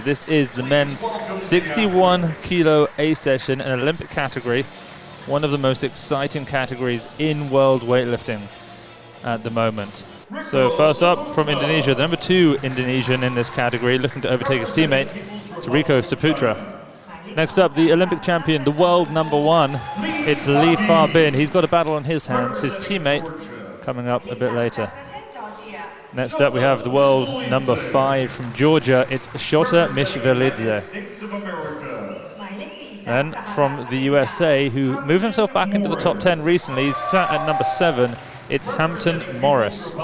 This is the men's 61 kilo A session, an Olympic category, one of the most exciting categories in world weightlifting at the moment. So first up from Indonesia, the number 2 Indonesian in this category, looking to overtake his teammate, it's Rico Saputra. Next up, the Olympic champion, the world number 1, it's Lee Fabin. He's got a battle on his hands, his teammate coming up a bit later. Next up, we have the world number 5 from Georgia. It's Shota Mishvelidze. Then from the USA, who moved himself back into the top 10 recently, he's sat at number 7. It's Hampton Morris.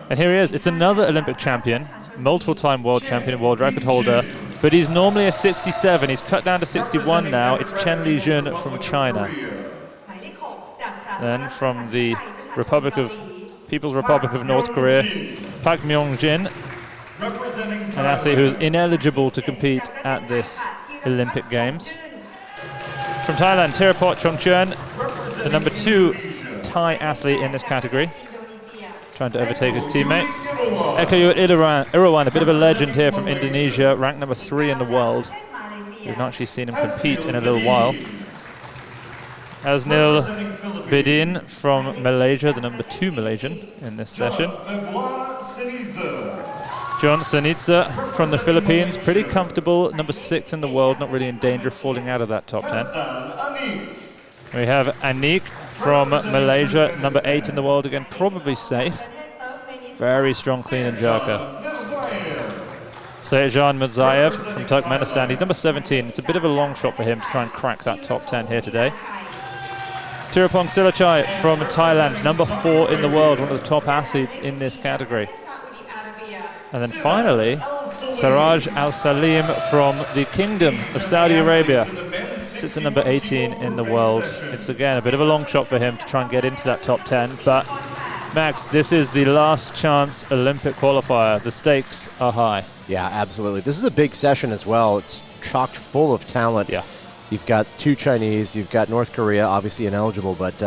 And here he is. It's another Olympic champion, multiple-time world champion, world record holder, but he's normally a 67. He's cut down to 61 now. It's Chen Lijun from China. Then from the People's Republic of North Korea, Pak Myung-jin, an athlete who's ineligible to compete at this Olympic Games. From Thailand, Tirapot Chongchern, the number 2 Thai athlete in this category, trying to overtake his teammate. Ekayut Irawan, a bit of a legend here from Indonesia, ranked number 3 in the world. We've not actually seen him compete in a little while. Asnil Bidin from Malaysia, the number 2 Malaysian in this session. John Sanitza from the Philippines, pretty comfortable, number 6 in the world, not really in danger of falling out of that top 10. We have Anik from Malaysia, number 8 in the world, again probably safe. Very strong clean and jerker. Sejan Mudzayev from Turkmenistan, he's number 17. It's a bit of a long shot for him to try and crack that top 10 here today. Tirapong Silachai from Thailand, number 4 in the world, one of the top athletes in this category. And then finally, Saraj Al Salim from the Kingdom of Saudi Arabia, sits at number 18 in the world. It's again a bit of a long shot for him to try and get into that top 10, but Max, this is the last chance Olympic qualifier. The stakes are high. Yeah, absolutely. This is a big session as well. It's chocked full of talent. Yeah. You've got 2 Chinese, you've got North Korea, obviously ineligible, but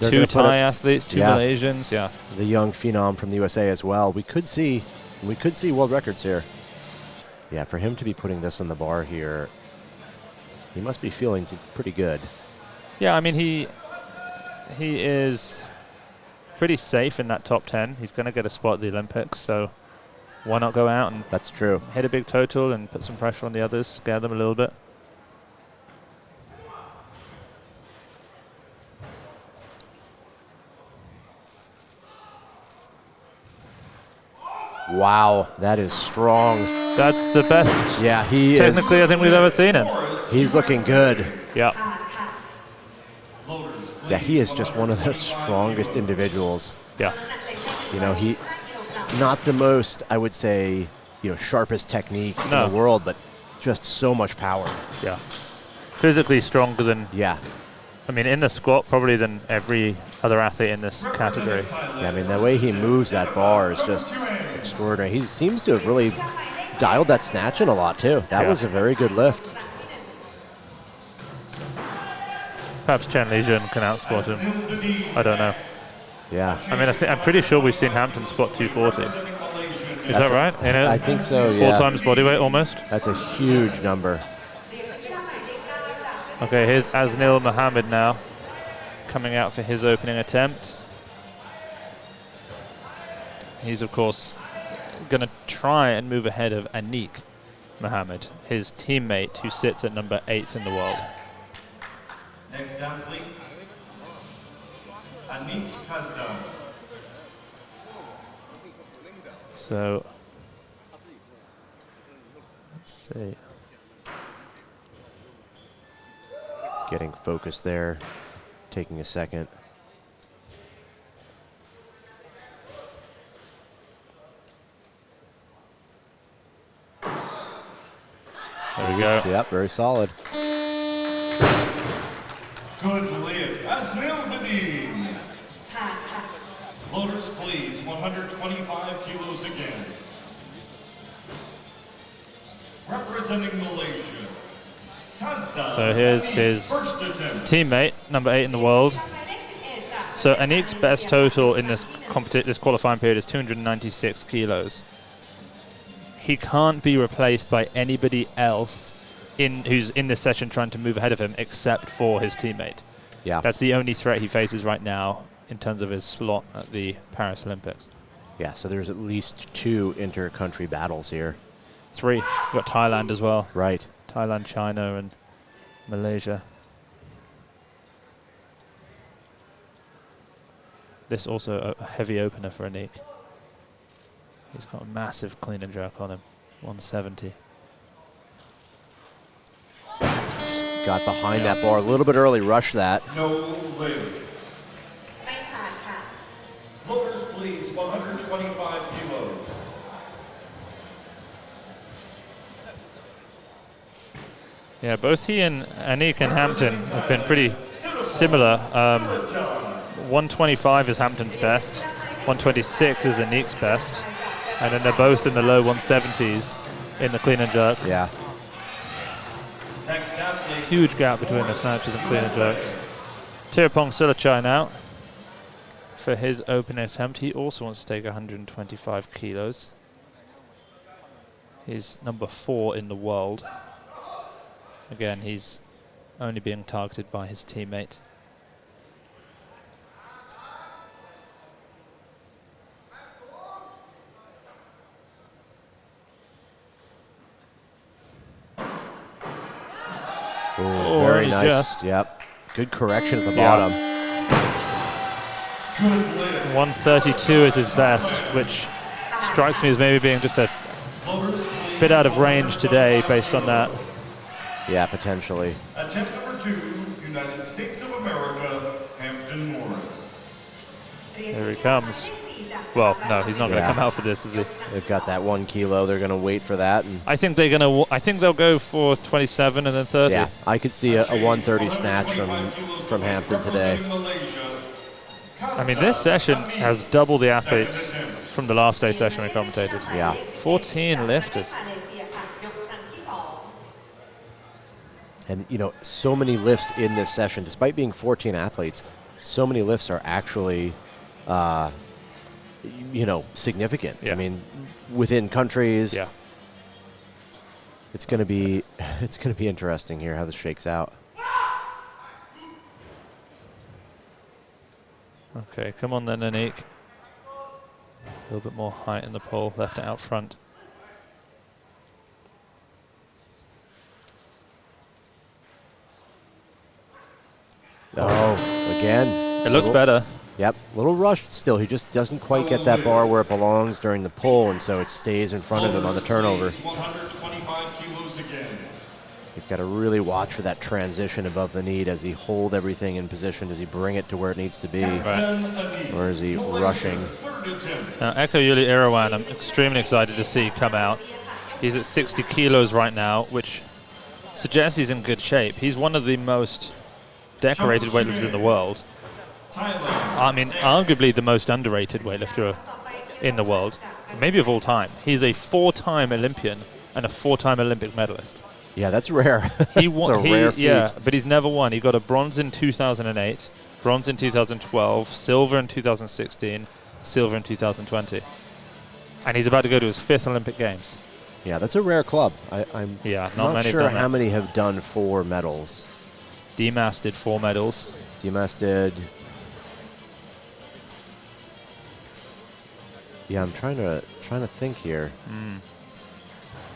2 Thai athletes, 2 Malaysians, yeah. The young phenom from the USA as well. We could see world records here. Yeah, for him to be putting this on the bar here, he must be feeling pretty good. Yeah, I mean, he is pretty safe in that top 10. He's going to get a spot at the Olympics, so why not go out and that's true. Hit a big total and put some pressure on the others, scare them a little bit. Wow, that is strong. That's the best. Yeah, he technically, I think we've ever seen him. He's looking good. Yeah. Yeah, he is just one of the strongest individuals. Yeah. You know, he not the most, I would say, sharpest technique in the world, but just so much power. Yeah. Physically stronger than. Yeah. I mean, in the squat, probably than every other athlete in this category. Yeah, I mean, the way he moves that bar is just extraordinary. He seems to have really dialed that snatch in a lot, too. That was a very good lift. Perhaps Chen Lijun can outsquat him. I don't know. Yeah. I mean, I'm pretty sure we've seen Hampton spot 240. Is that right? I think so, yeah. 4 times body weight, almost. That's a huge number. Okay, here's Asnil Mohammed now, coming out for his opening attempt. He's, of course, going to try and move ahead of Anik Mohammed, his teammate, who sits at number 8 in the world. Next athlete, Anik Kazdan. So, let's see. Getting focused there, taking a second. There we go. Yep, very solid. Good lift. Asnil Bidin. Loaders, please. 125 kilos again. Representing Malaysia. So here's his teammate, number 8 in the world. So Anik's best total in this qualifying period is 296 kilos. he can't be replaced by anybody else who's in this session trying to move ahead of him except for his teammate. Yeah. That's the only threat he faces right now in terms of his slot at the Paris Olympics. Yeah, so there's at least 2 inter-country battles here. 3. We've got Thailand as well. Right. Thailand, China, and Malaysia. This also a heavy opener for Anik. He's got a massive clean and jerk on him, 170. Got behind that bar a little bit early, rushed that. No lid. Loaders, please, 125 kilos. Yeah, both he and Anik and Hampton have been pretty similar. 125 is Hampton's best, 126 is Anik's best, and then they're both in the low 170s in the clean and jerk. Yeah. Next athlete. Huge gap between the snatches and clean and jerks. Tirapong Silachai now for his opening attempt. He also wants to take 125 kilos. He's number 4 in the world. Again, he's only being targeted by his teammate. Ooh, very only nice. just. Yep. Good correction at the Yeah. bottom. 132 is his best, which strikes me as maybe being just a bit out of range today based on that. Yeah, potentially. Attempt number 2, United States of America, Hampton Morris. There he comes. Well, no, he's not going to Yeah. come out for this, is he? They've got that 1 kilo. They're going to wait for that. And I think they're going to. I think they'll go for 27 and then 30. yeah, I could see a 130 snatch from Hampton today. I mean, this session has double the athletes from the last day session we commentated. Yeah. 14 lifters. And, you know, so many lifts in this session, despite being 14 athletes, so many lifts are actually, you know, significant. Yeah. I mean, within countries. Yeah. It's going to be interesting here how this shakes out. Okay, come on then, Anik. A little bit more height in the pole, left it out front. Oh, again. It looks better. Yep, a little rushed still. He just doesn't quite get that bar where it belongs during the pull, and so it stays in front of him on the turnover. 125 kilos again. You've got to really watch for that transition above the knee. Does he hold everything in position? Does he bring it to where it needs to be? Right. Or is he rushing? Now, Eko Yuli Irawan, I'm extremely excited to see come out. He's at 60 kilos right now, which suggests he's in good shape. He's one of the most decorated weightlifters in the world. I mean, arguably the most underrated weightlifter in the world, maybe of all time. He's a 4-time Olympian and a 4-time Olympic medalist. Yeah, that's rare. He won. It's a rare feat. Yeah, but he's never won. He got a bronze in 2008, bronze in 2012, silver in 2016, silver in 2020. And he's about to go to his 5th Olympic Games. Yeah, that's a rare club. I'm Yeah, not many have sure done how that. many have done 4 medals. Dimas did 4 medals. Dimas did. Yeah, I'm trying to think here.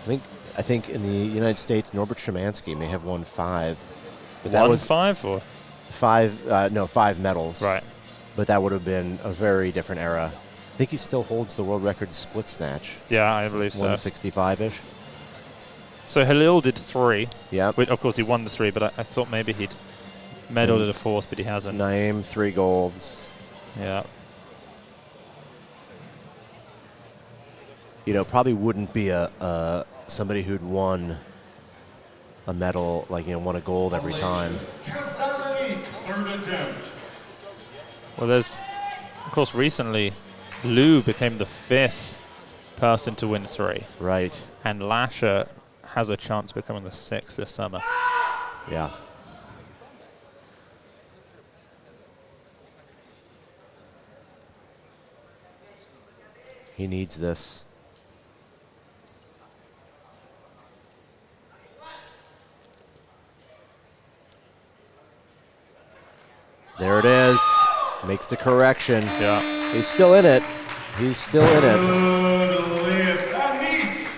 I think in the United States, Norbert Szymanski may have won 5. But that Won was 5 or? 5 medals. Right. But that would have been a very different era. I think he still holds the world record split snatch. Yeah, I believe so. 165-ish. So Halil did 3. Yeah. Of course, he won the 3, but I thought maybe he'd medaled at a 4th, but he hasn't. Naeem, 3 golds. Yeah. You know, probably wouldn't be a somebody who'd won a medal, like, you know, won a gold every time. Third attempt. Well, there's, of course, recently, Liu became the 5th person to win 3. Right. And Lasher has a chance of becoming the 6th this summer. Yeah. He needs this. There it is. Makes the correction. Yeah. He's still in it. He's still in it. Good lift. Anik.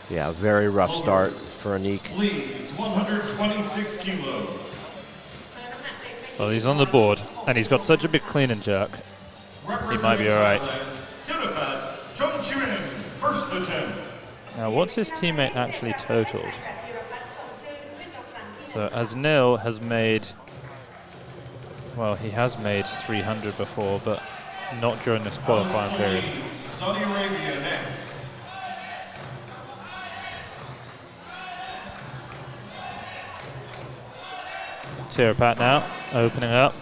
Yeah, very rough start for Anik. Please, 126 kilos. Well, he's on the board, and he's got such a big clean and jerk. He might be all right. First attempt. Now, what's his teammate actually totaled? So, Asnil has made, well, he has made 300 before, but not during this qualifying period. Saudi Arabia next. Tirapat now, opening up.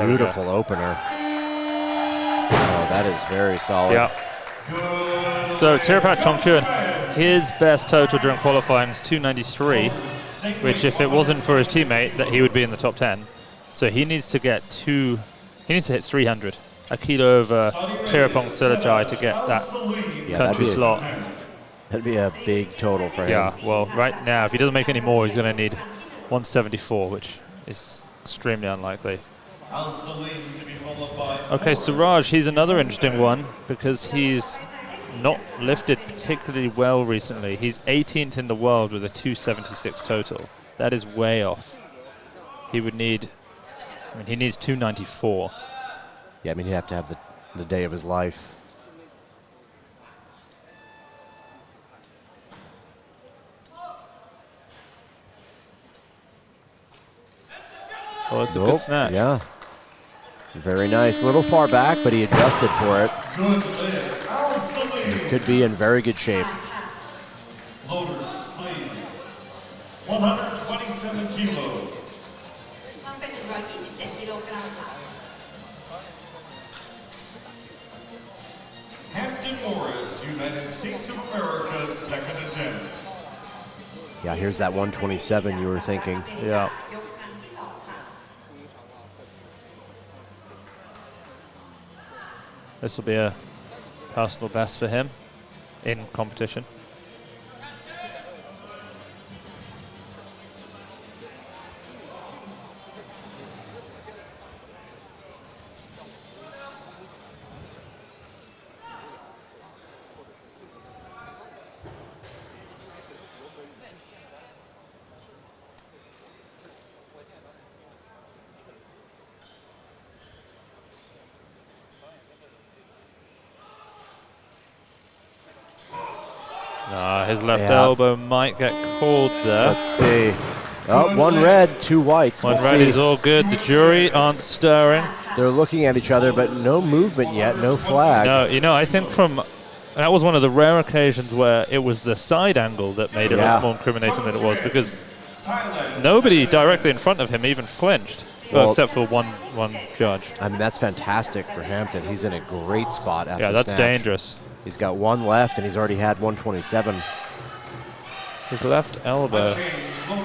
Beautiful opener. Oh, that is very solid. Yeah. So Tirapat Chongchun, his best total during qualifying is 293, which if it wasn't for his teammate, that he would be in the top 10. So he needs to get he needs to hit 300, a kilo over Tirapong Silajai to get that country slot. That'd be a big total for him. Yeah, well, right now, if he doesn't make any more, he's going to need 174, which is extremely unlikely. Okay, Suraj, he's another interesting one because he's not lifted particularly well recently. He's 18th in the world with a 276 total. That is way off. He would need, I mean, he needs 294. Yeah, I mean, he'd have to have the day of his life. Oh, it's a good snatch. Yeah. Very nice. A little far back, but he adjusted for it. Good lift. He could be in very good shape. Loaders, please. 127 kilos. Hampton Morris, United States of America, second attempt. Yeah, here's that 127 you were thinking. Yeah. This will be a personal best for him in competition. His left elbow might get called there. Let's see. Oh, one red, two whites. One red is all good. The jury aren't stirring. They're looking at each other, but no movement yet, no flag. No, you know, I think that was one of the rare occasions where it was the side angle that made it look more incriminating than it was, because nobody directly in front of him even flinched, except for one judge. I mean, that's fantastic for Hampton. He's in a great spot after Yeah, that's snatch. dangerous. He's got one left, and he's already had 127. His left elbow.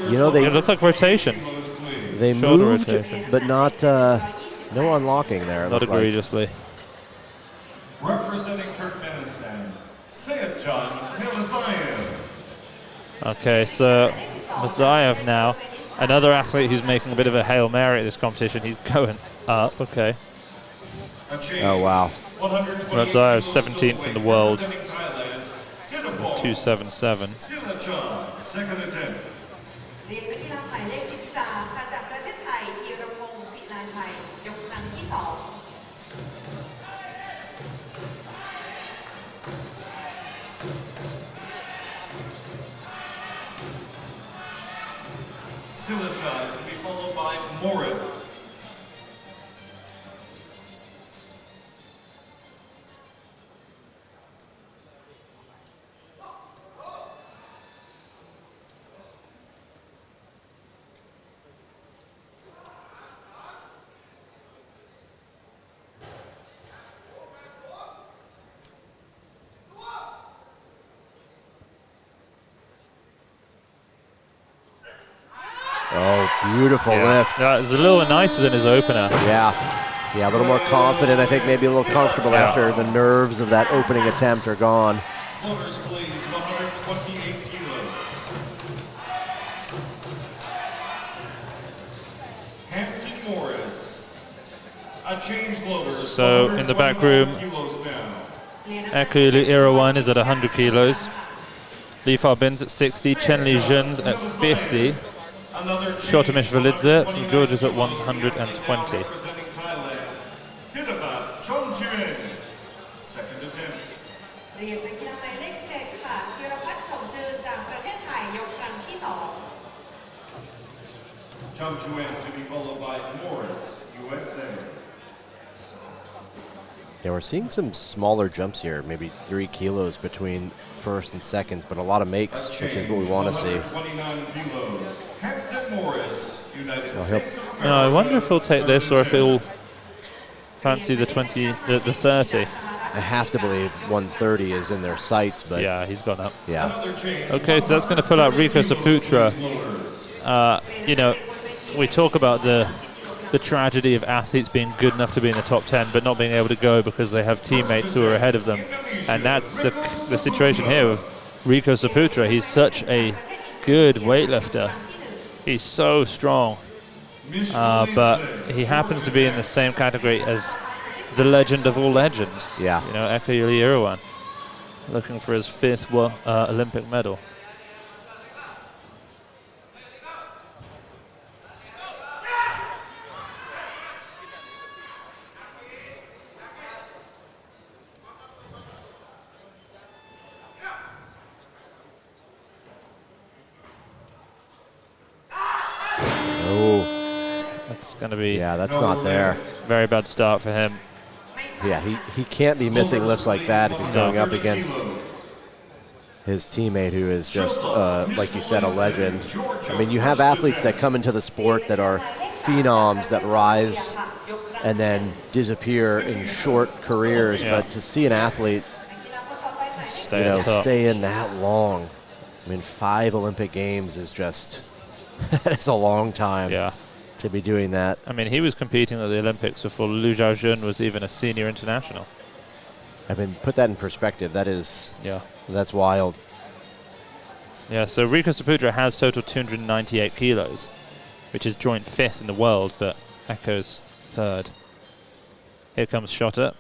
You know, it looked like rotation. They Shoulder moved, rotation. but not no unlocking there. Not egregiously. Representing Turkmenistan, Sayatjan Milazayev. Okay, so Mazayev now, another athlete who's making a bit of a Hail Mary at this competition. He's going up, okay. Oh, wow. Mazayev 17th in the world, 277. Second attempt. Silachai to be followed by Morris. Oh, beautiful lift. Yeah, it's a little nicer than his opener. Yeah. Yeah, a little more confident. I think maybe a little comfortable after the nerves of that opening attempt are gone. Loaders, please, 128 kilos. Hampton Morris. A change loaders. So in the back room, Eko Irawan is at 100 kilos. Fabin's at 60, Chen Lijun's at 50. Shotomishvilidze from Georgia's at 120. Second attempt. Chongchuan to be followed by Morris, USA. Yeah, we're seeing some smaller jumps here, maybe 3 kilos between first and seconds, but a lot of makes, which is what we want to see. 29 kilos. Hampton Morris, United States of America. I wonder if he'll take this or if he'll fancy the 30. I have to believe 130 is in their sights, but yeah, he's gone up. Yeah. Okay, so that's going to pull out Rico Saputra. You know, we talk about the tragedy of athletes being good enough to be in the top 10 but not being able to go because they have teammates who are ahead of them. And that's the situation here with Rico Saputra. He's such a good weightlifter. He's so strong. But he happens to be in the same category as the legend of all legends. Yeah. You know, Eko Irawan, looking for his 5th Olympic medal. Going to be that's not there. Very bad start for him. Yeah, he can't be missing lifts like that if he's going up against his teammate who is just, like you said, a legend. I mean, you have athletes that come into the sport that are phenoms that rise and then disappear in short careers, but to see an athlete stay in that long, I mean, 5 Olympic Games is just, that is a long time. Yeah. To be doing that. I mean, he was competing at the Olympics before Liu Xiaojun was even a senior international. I mean, put that in perspective. That is, that's wild. Yeah, so Rico Saputra has total 298 kilos, which is joint 5th in the world, but Eko's 3rd. Here comes Shota,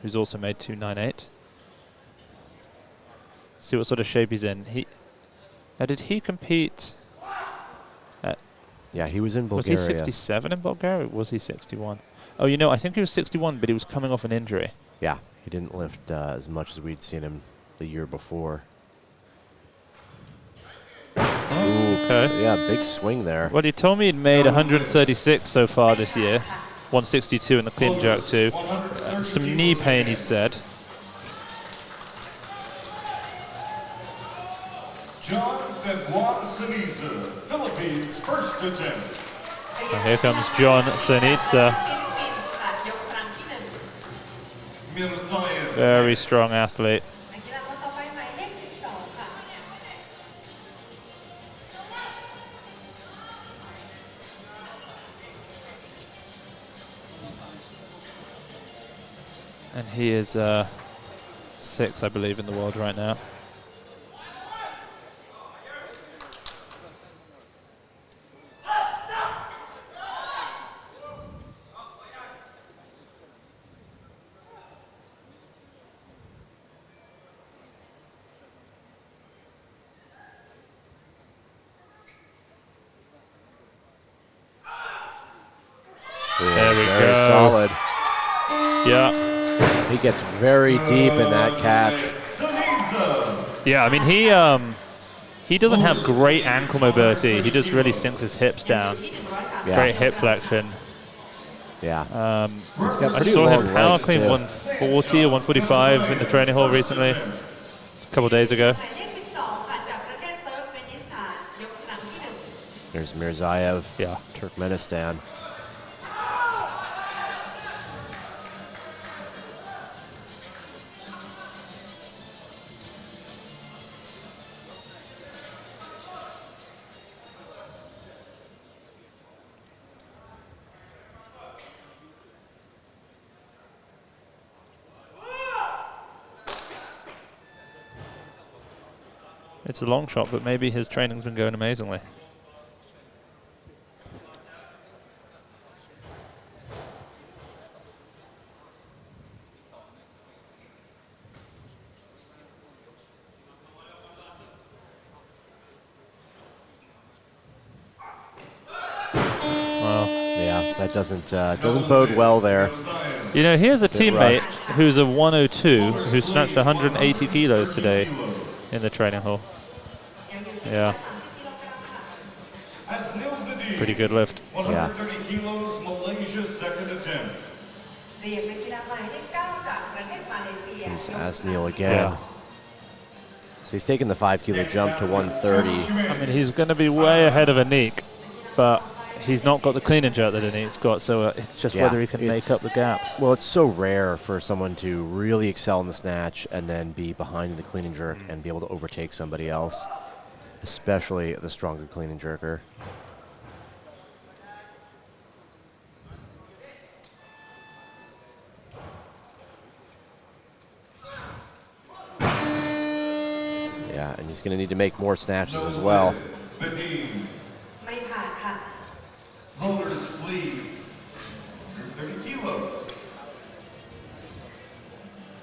who's also made 298. See what sort of shape he's in. Now, did he compete? Yeah, he was in Bulgaria. Was he 67 in Bulgaria, or was he 61? Oh, you know, I think he was 61, but he was coming off an injury. Yeah, he didn't lift as much as we'd seen him the year before. Oh, okay. Yeah, big swing there. Well, he told me he'd made 136 so far this year, 162 in the clean jerk too. Some knee pain, he said. John Februar Seniza, Philippines, first attempt. And here comes John Senitsa. Very strong athlete. And he is 6th, I believe, in the world right now. There we go. Solid. Yeah. He gets very deep in that catch. Yeah, I mean, he doesn't have great ankle mobility. He just really sinks his hips down. Yeah. Great hip flexion. Yeah. I saw him power clean 140 or 145 in the training hall recently, a couple days ago. There's Mirzaev, yeah, Turkmenistan. It's a long shot, but maybe his training's been going amazingly. Well, yeah, that doesn't bode well there. You know, he has a teammate who's a 102 who snatched 180 kilos today in the training hall. Yeah. Pretty good lift. 130 kilos, Malaysia, second attempt. Here's Asneal again. Yeah. So he's taking the 5 kilo jump to 130. I mean, he's going to be way ahead of Anik, but he's not got the clean and jerk that Anik's got, so it's just whether he can make up the gap. Well, it's so rare for someone to really excel in the snatch and then be behind in the clean and jerk and be able to overtake somebody else, especially the stronger clean and jerker. Yeah, and he's going to need to make more snatches as well. Rollers, please. 130 kilos.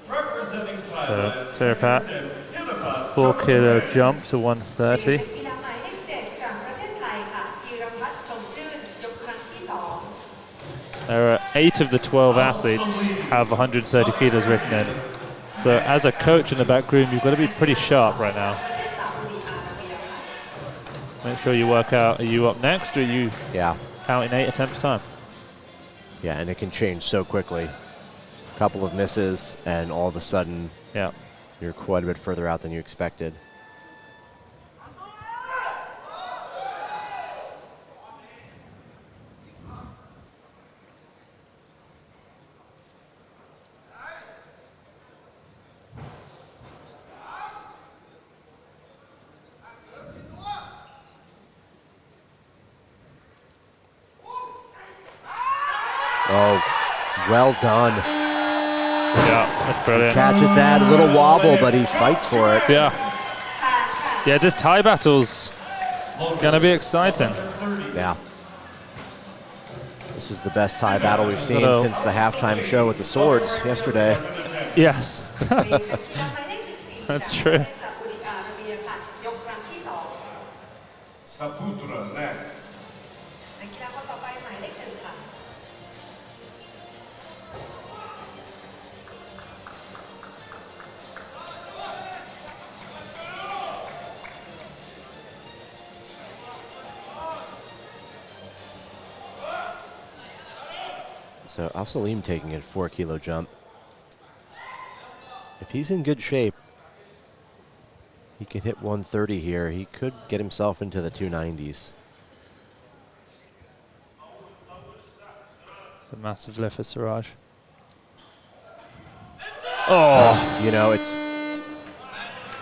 Representing Thailand. So, Tirapat, 4 kilo jump to 130. There are 8 of the 12 athletes have 130 kilos written in. So as a coach in the back room, you've got to be pretty sharp right now. Make sure you work out, are you up next or are you out in 8 attempts time? Yeah, and it can change so quickly. A couple of misses and all of a sudden you're quite a bit further out than you expected. Oh, well done. Yeah, that's brilliant. He catches that, a little wobble, but he fights for it. Yeah. Yeah, this Thai battle's going to be exciting. Yeah. This is the best Thai battle we've seen since the halftime show with the swords yesterday. Yes. That's true. Saputra next. So Al-Salim taking a 4 kilo jump. If he's in good shape, he can hit 130 here. He could get himself into the 290s. It's a massive lift for Siraj. Oh, you know, it's...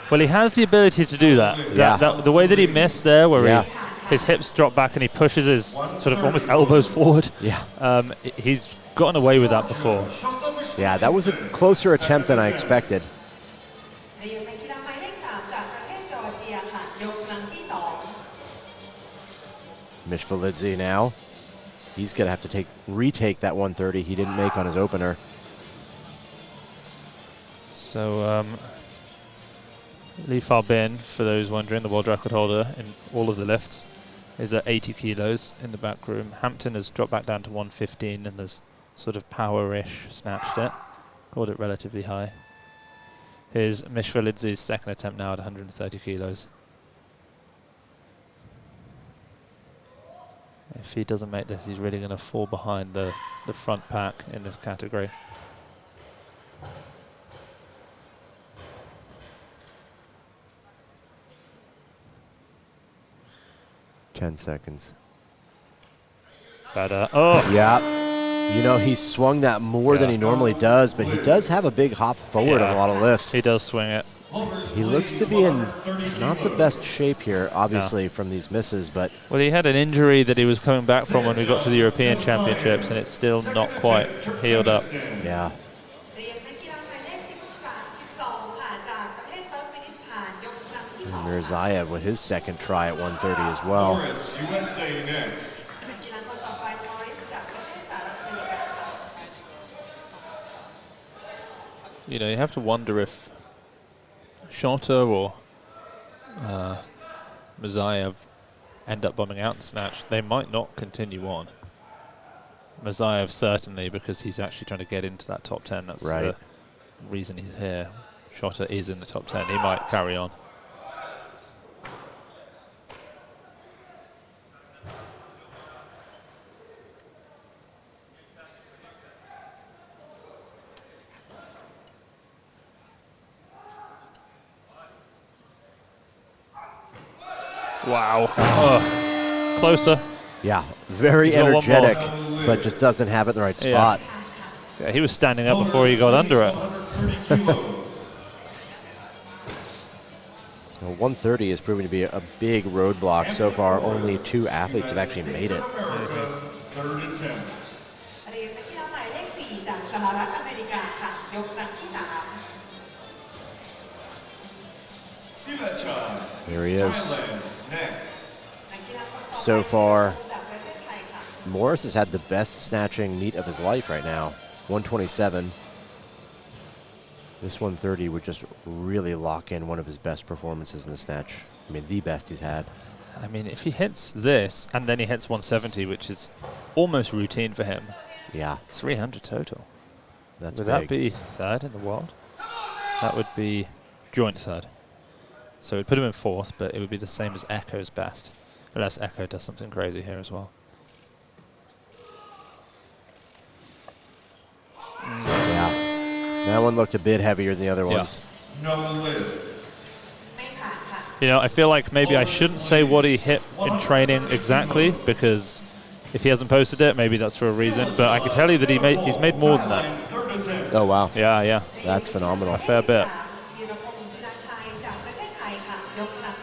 Well, he has the ability to do that. The way that he missed there, where his hips drop back and he pushes his sort of almost elbows forward. Yeah. He's gotten away with that before. Yeah, that was a closer attempt than I expected. Mishvalidze now. He's going to have to retake that 130 he didn't make on his opener. So, Lee Fabin, for those wondering, the world record holder in all of the lifts, is at 80 kilos in the back room. Hampton has dropped back down to 115 and has sort of power-ish snatched it. Called it relatively high. Here's Mishvalidze's second attempt now at 130 kilos. If he doesn't make this, he's really going to fall behind the front pack in this category. Ten seconds. Better. Oh! Yeah. You know, he swung that more than he normally does, but he does have a big hop forward on a lot of lifts. He does swing it. He looks to be in not the best shape here, obviously, from these misses, but... Well, he had an injury that he was coming back from when we got to the European Championships, and it's still not quite healed up. Yeah. Mirzaev with his second try at 130 as well. Morris, USA next. You know, you have to wonder if Shota or Mirzaev end up bombing out in snatch. They might not continue on. Mirzaev certainly, because he's actually trying to get into that top 10. That's right. The reason he's here. Shota is in the top 10. He might carry on. Wow. Oh, closer. Yeah, very energetic, but just doesn't have it in the right spot. Yeah, he was standing up before he got under it. 130 is proving to be a big roadblock. So far, only 2 athletes have actually made it. Third attempt. There he is. Next. So far, Morris has had the best snatching meet of his life right now, 127. This 130 would just really lock in one of his best performances in the snatch. I mean, the best he's had. I mean, if he hits this and then he hits 170, which is almost routine for him. Yeah. 300 total. That's Would big. that be third in the world? That would be joint third. So it would put him in fourth, but it would be the same as Echo's best. Unless Echo does something crazy here as well. Yeah. That one looked a bit heavier than the other ones. No lid. You know, I feel like maybe I shouldn't say what he hit in training exactly, because if he hasn't posted it, maybe that's for a reason. But I can tell you that he's made more than that. Oh, wow. Yeah, yeah. That's phenomenal. A fair bit.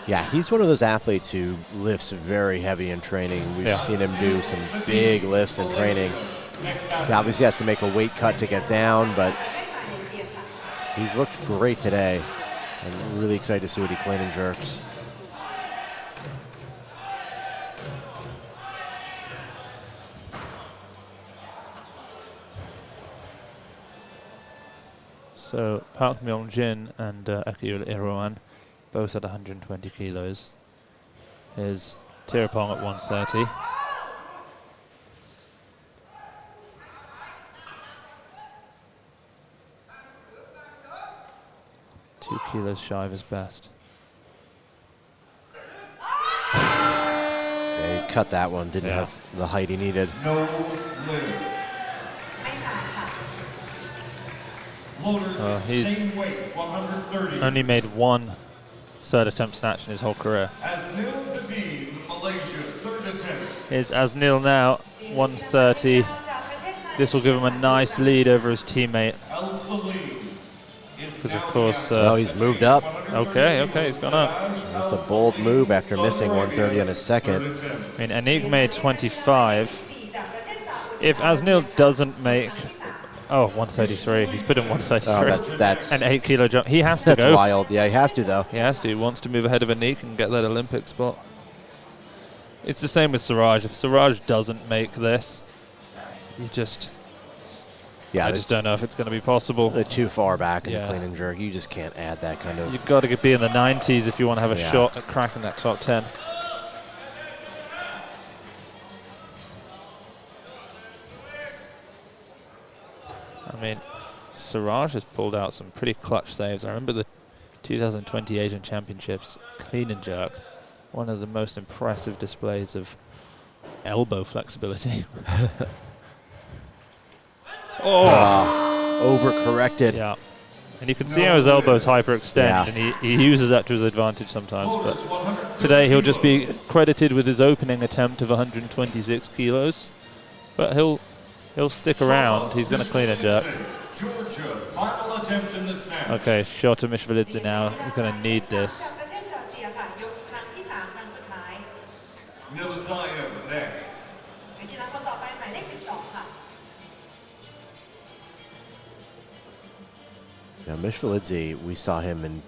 Yeah, he's one of those athletes who lifts very heavy in training. We've seen him do some big lifts in training. He obviously has to make a weight cut to get down, but he's looked great today. I'm really excited to see what he clean and jerks. So Park Myung-jin and Akiyul Iroan both at 120 kilos. Here's Tirapong at 130. Two kilos shy of his best. Yeah, he cut that one, didn't have the height he needed. No lid. Loaders, he's same weight, 130. only made one third attempt snatch in his whole career. Asnil Nabi, Malaysia, third attempt. Here's Asnil now, 130. This will give him a nice lead over his teammate. Al Salim. Because, of course... oh, he's moved up. Okay, he's gone up. That's a bold move after missing 130 on his second. I mean, Anik made 25. If Asnil doesn't make... Oh, 133. He's put in 133. Oh, that's an 8 kilo jump. He has to go. That's wild. Yeah, he has to, though. He has to. He wants to move ahead of Anik and get that Olympic spot. It's the same with Siraj. If Siraj doesn't make this, you just... Yeah, I just don't know if it's going to be possible. They're too far back in the clean and jerk. You just can't add that kind of... You've got to be in the 90s if you want to have a shot at cracking that top 10. I mean, Siraj has pulled out some pretty clutch saves. I remember the 2020 Asian Championships clean and jerk. One of the most impressive displays of elbow flexibility. Overcorrected. Yeah. And you can see how his elbows hyperextend, and he uses that to his advantage sometimes. But today he'll just be credited with his opening attempt of 126 kilos. But he'll stick around. He's going to clean and jerk. Okay, Shota Mishvalidze now. He's going to need this. Next. Now, Mishvalidze, we saw him in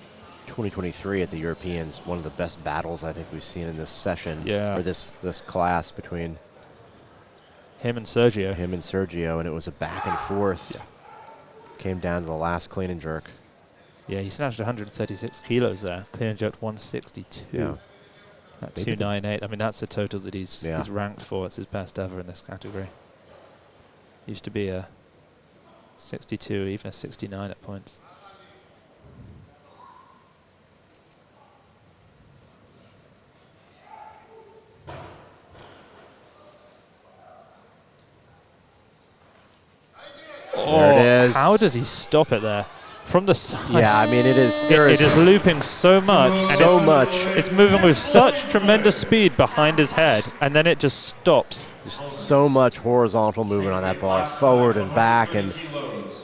2023 at the Europeans, one of the best battles I think we've seen in this session, Yeah. or this class between him and Sergio. And it was a back and forth. Yeah. Came down to the last clean and jerk. Yeah, he snatched 136 kilos there. Clean and jerked 162. Yeah. At 298. I mean, that's the total that he's ranked for. It's his best ever in this category. Used to be a 62, even a 69 at points. There it is. How does he stop it there? From the side. Yeah, I mean, it is. It is looping so much. It's moving with such tremendous speed behind his head, and then it just stops. Just so much horizontal movement on that bar, forward and back, and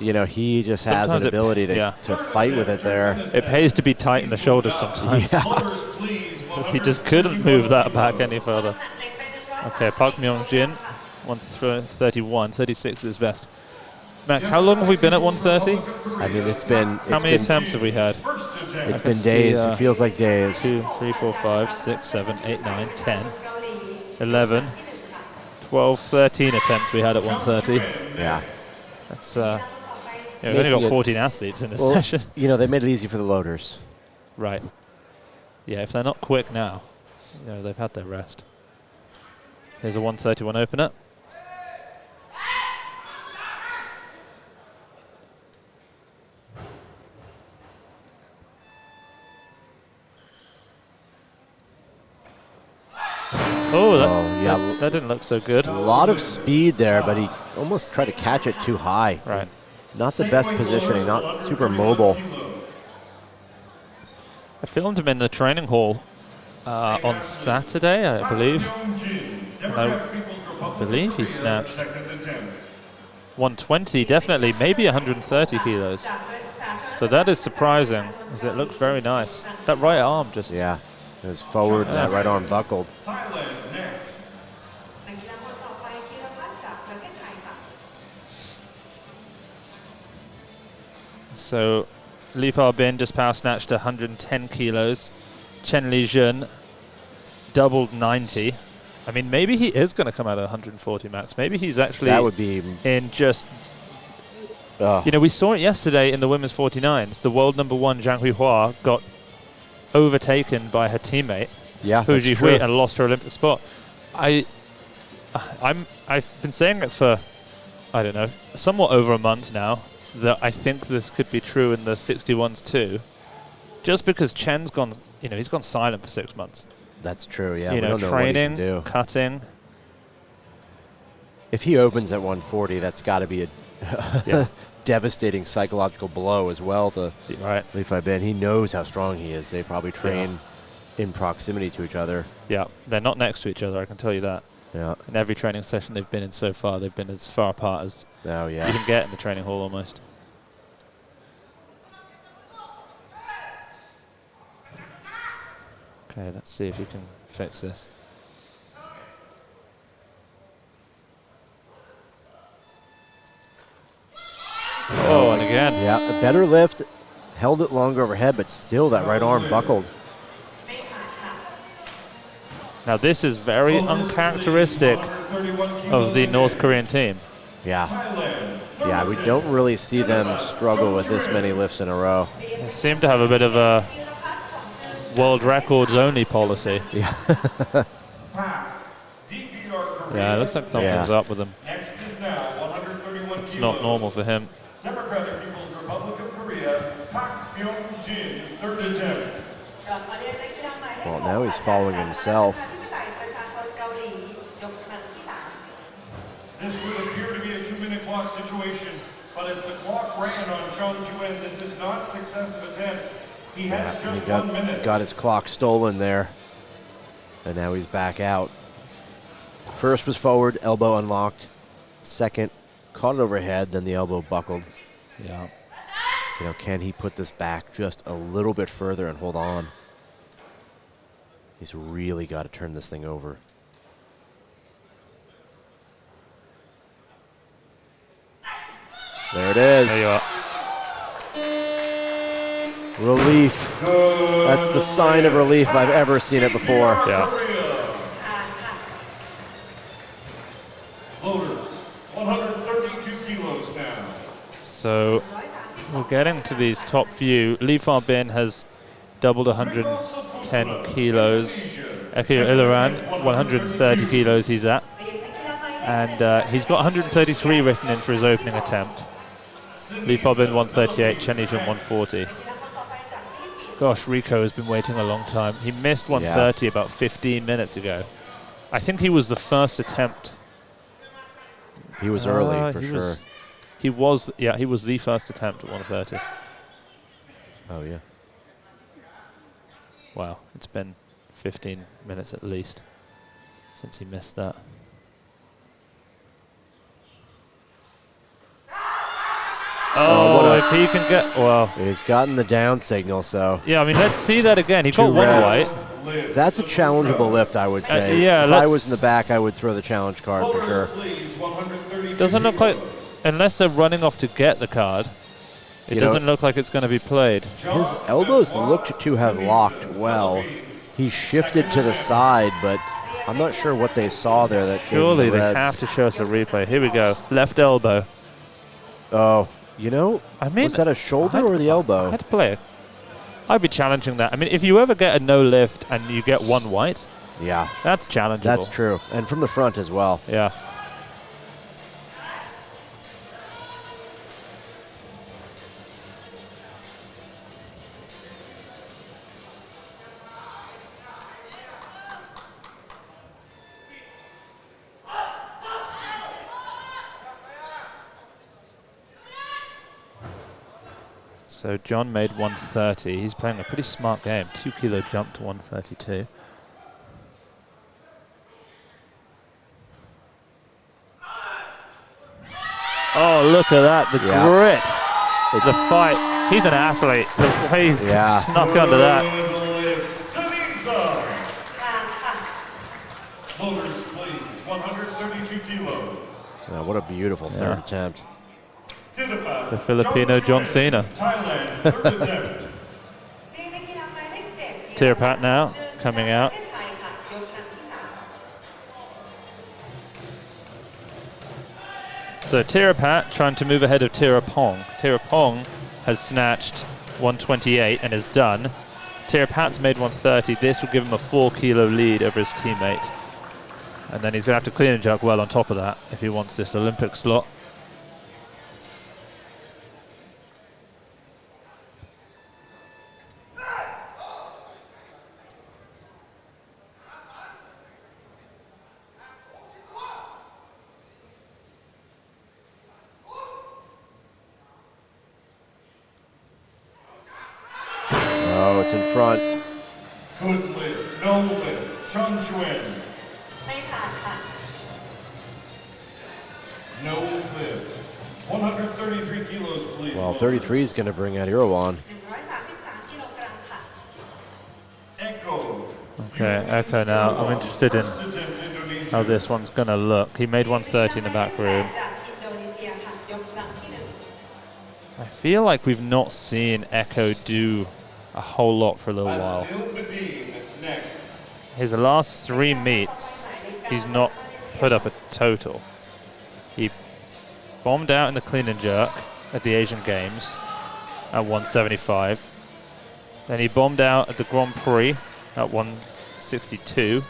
you know, he just has an ability to fight with it there. It pays to be tight in the shoulders sometimes. Yeah. Because he just couldn't move that back any further. Okay, Park Myung-jin, 131, 36 is best. Max, how long have we been at 130? I mean, it's been... How many attempts have we had? It's been days. It feels like days. 2, 3, 4, 5, 6, 7, 8, 9, 10, 11, 12, 13 attempts we had at 130. Yeah. That's... we've only got 14 athletes in this session. You know, they made it easy for the loaders. Right. Yeah, if they're not quick now, you know, they've had their rest. Here's a 131 opener. Oh, that didn't look so good. A lot of speed there, but he almost tried to catch it too high. Right. Not the best positioning, not super mobile. I filmed him in the training hall on Saturday, I believe. I believe he snatched 120, definitely, maybe 130 kilos. So that is surprising, as it looked very nice. That right arm just... Yeah, it was forward, and that right arm buckled. So Li Fabin just power snatched 110 kilos. Chen Lijun doubled 90. I mean, maybe he is going to come out at 140 max. Maybe he's actually that would be in just... You know, we saw it yesterday in the women's 49s. The world number 1, Zhang Huihua, got overtaken by her teammate, Hu Jihui, and lost her Olympic spot. I've been saying it for, I don't know, somewhat over a month now, that I think this could be true in the 61s too. Just because Chen's gone, you know, he's gone silent for 6 months. That's true, yeah. You know, training, cutting. If he opens at 140, that's got to be a devastating psychological blow as well to Li Fabin. He knows how strong he is. They probably train in proximity to each other. Yeah, they're not next to each other, I can tell you that. Yeah. In every training session they've been in so far, they've been as far apart as you can get in the training hall almost. Okay, let's see if you can fix this. Oh, and again. Yeah, a better lift, held it longer overhead, but still that right arm buckled. Now this is very uncharacteristic of the North Korean team. Yeah. Yeah, we don't really see them struggle with this many lifts in a row. They seem to have a bit of a world records only policy. Yeah. Yeah, it looks like something's up with him. It's not normal for him. Democratic People's Republic of Korea, Park Myung-jin, third attempt. Well, now he's following himself. This would appear to be a 2-minute clock situation, but as the clock ran on Chen Lijun, this is not successive attempts. He has just 1 minute. Got his clock stolen there, and now he's back out. First was forward, elbow unlocked. Second, caught it overhead, then the elbow buckled. Yeah. You know, can he put this back just a little bit further and hold on? He's really got to turn this thing over. There it is. There you are. Relief. That's the sign of relief if I've ever seen it before. Yeah. Loaders, 132 kilos now. So we're getting to these top few. Fabin has doubled 110 kilos. Eko Ilaran, 130 kilos he's at. And he's got 133 written in for his opening attempt. Fabin 138, Chen Lijun 140. Gosh, Rico has been waiting a long time. He missed 130 about 15 minutes ago. I think he was the first attempt. He was early, for sure. He was the first attempt at 130. Oh, yeah. Wow, it's been 15 minutes at least since he missed that. Oh, if he can get, well. He's gotten the down signal, so. Yeah, I mean, let's see that again. He got one white. That's a challengeable lift, I would say. Yeah, if I was in the back, I would throw the challenge card for sure. Doesn't look like, unless they're running off to get the card, it doesn't look like it's going to be played. His elbows looked to have locked well. He shifted to the side, but I'm not sure what they saw there. That surely they have to show us a replay. Here we go. Left elbow. Oh, you know, I mean, was that a shoulder or the elbow? I had to play it. I'd be challenging that. I mean, if you ever get a no lift and you get one white, yeah, that's challengeable. That's true, and from the front as well. Yeah. So John made 130. He's playing a pretty smart game. 2 kilo jump to 132. Oh, look at that. The grit. The fight. He's an athlete. The way he snuck under that. Loaders, please. 132 kilos. What a beautiful third attempt. The Filipino John Cena. Thailand, third attempt. Tirapat now coming out. So Tirapat trying to move ahead of Tirapong. Tirapong has snatched 128 and is done. Tirapat's made 130. This will give him a 4 kilo lead over his teammate. And then he's going to have to clean and jerk well on top of that if he wants this Olympic slot. It's in front. Good lift, no lift. Chen Lijun. No lift. 133 kilos, please. Well, 33 is going to bring out Irawan. Eko. Okay, Eko now. I'm interested in how this one's going to look. He made 130 in the back room. I feel like we've not seen Eko do a whole lot for a little while. His last 3 meets, he's not put up a total. He bombed out in the clean and jerk at the Asian Games at 175. Then he bombed out at the Grand Prix at 162.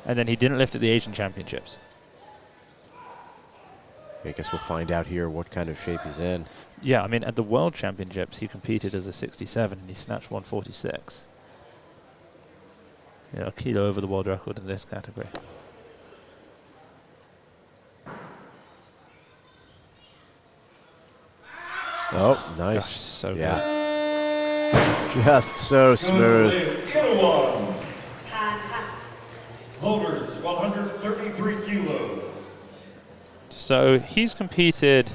And then he didn't lift at the Asian Championships. I guess we'll find out here what kind of shape he's in. Yeah, I mean, at the World Championships, he competed as a 67 and he snatched 146. You know, a kilo over the world record in this category. Oh, nice. Gosh, so good. Just so smooth. Loaders, 133 kilos. So he's competed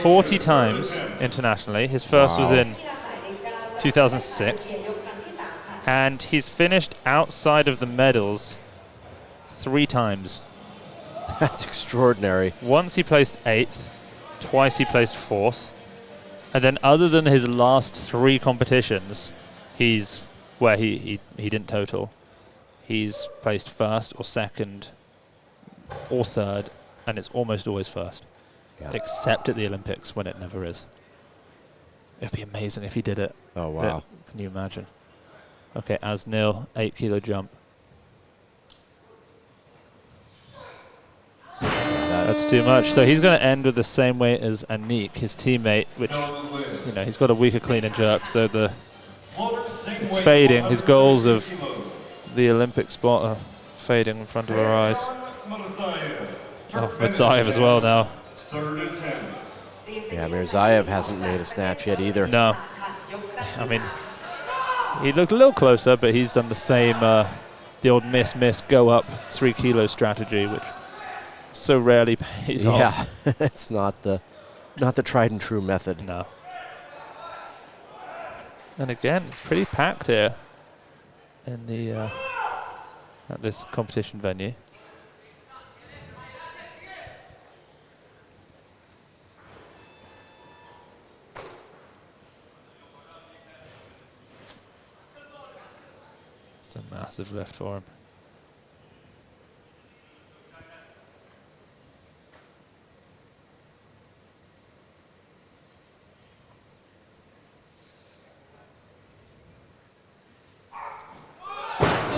40 times internationally. His first was in 2006. And he's finished outside of the medals 3 times. That's extraordinary. Once he placed 8th, twice he placed 4th. And then other than his last 3 competitions, he's where he didn't total. He's placed first or second or third, and it's almost always first. Yeah. Except at the Olympics, when it never is. It'd be amazing if he did it. Oh, wow. Can you imagine? Okay, Asnil, 8 kilo jump. That's too much. So he's going to end with the same weight as Anik, his teammate, which, you know, he's got a weaker clean and jerk, so it's fading. His goals of the Olympic spot are fading in front of our eyes. Oh, Mirzaev as well now. Yeah, Mirzaev hasn't made a snatch yet either. No. I mean, he looked a little closer, but he's done the same, the old miss, go up 3 kilo strategy, which so rarely pays off. Yeah, it's not the tried and true method. No. And again, pretty packed here in the at this competition venue. It's a massive lift for him.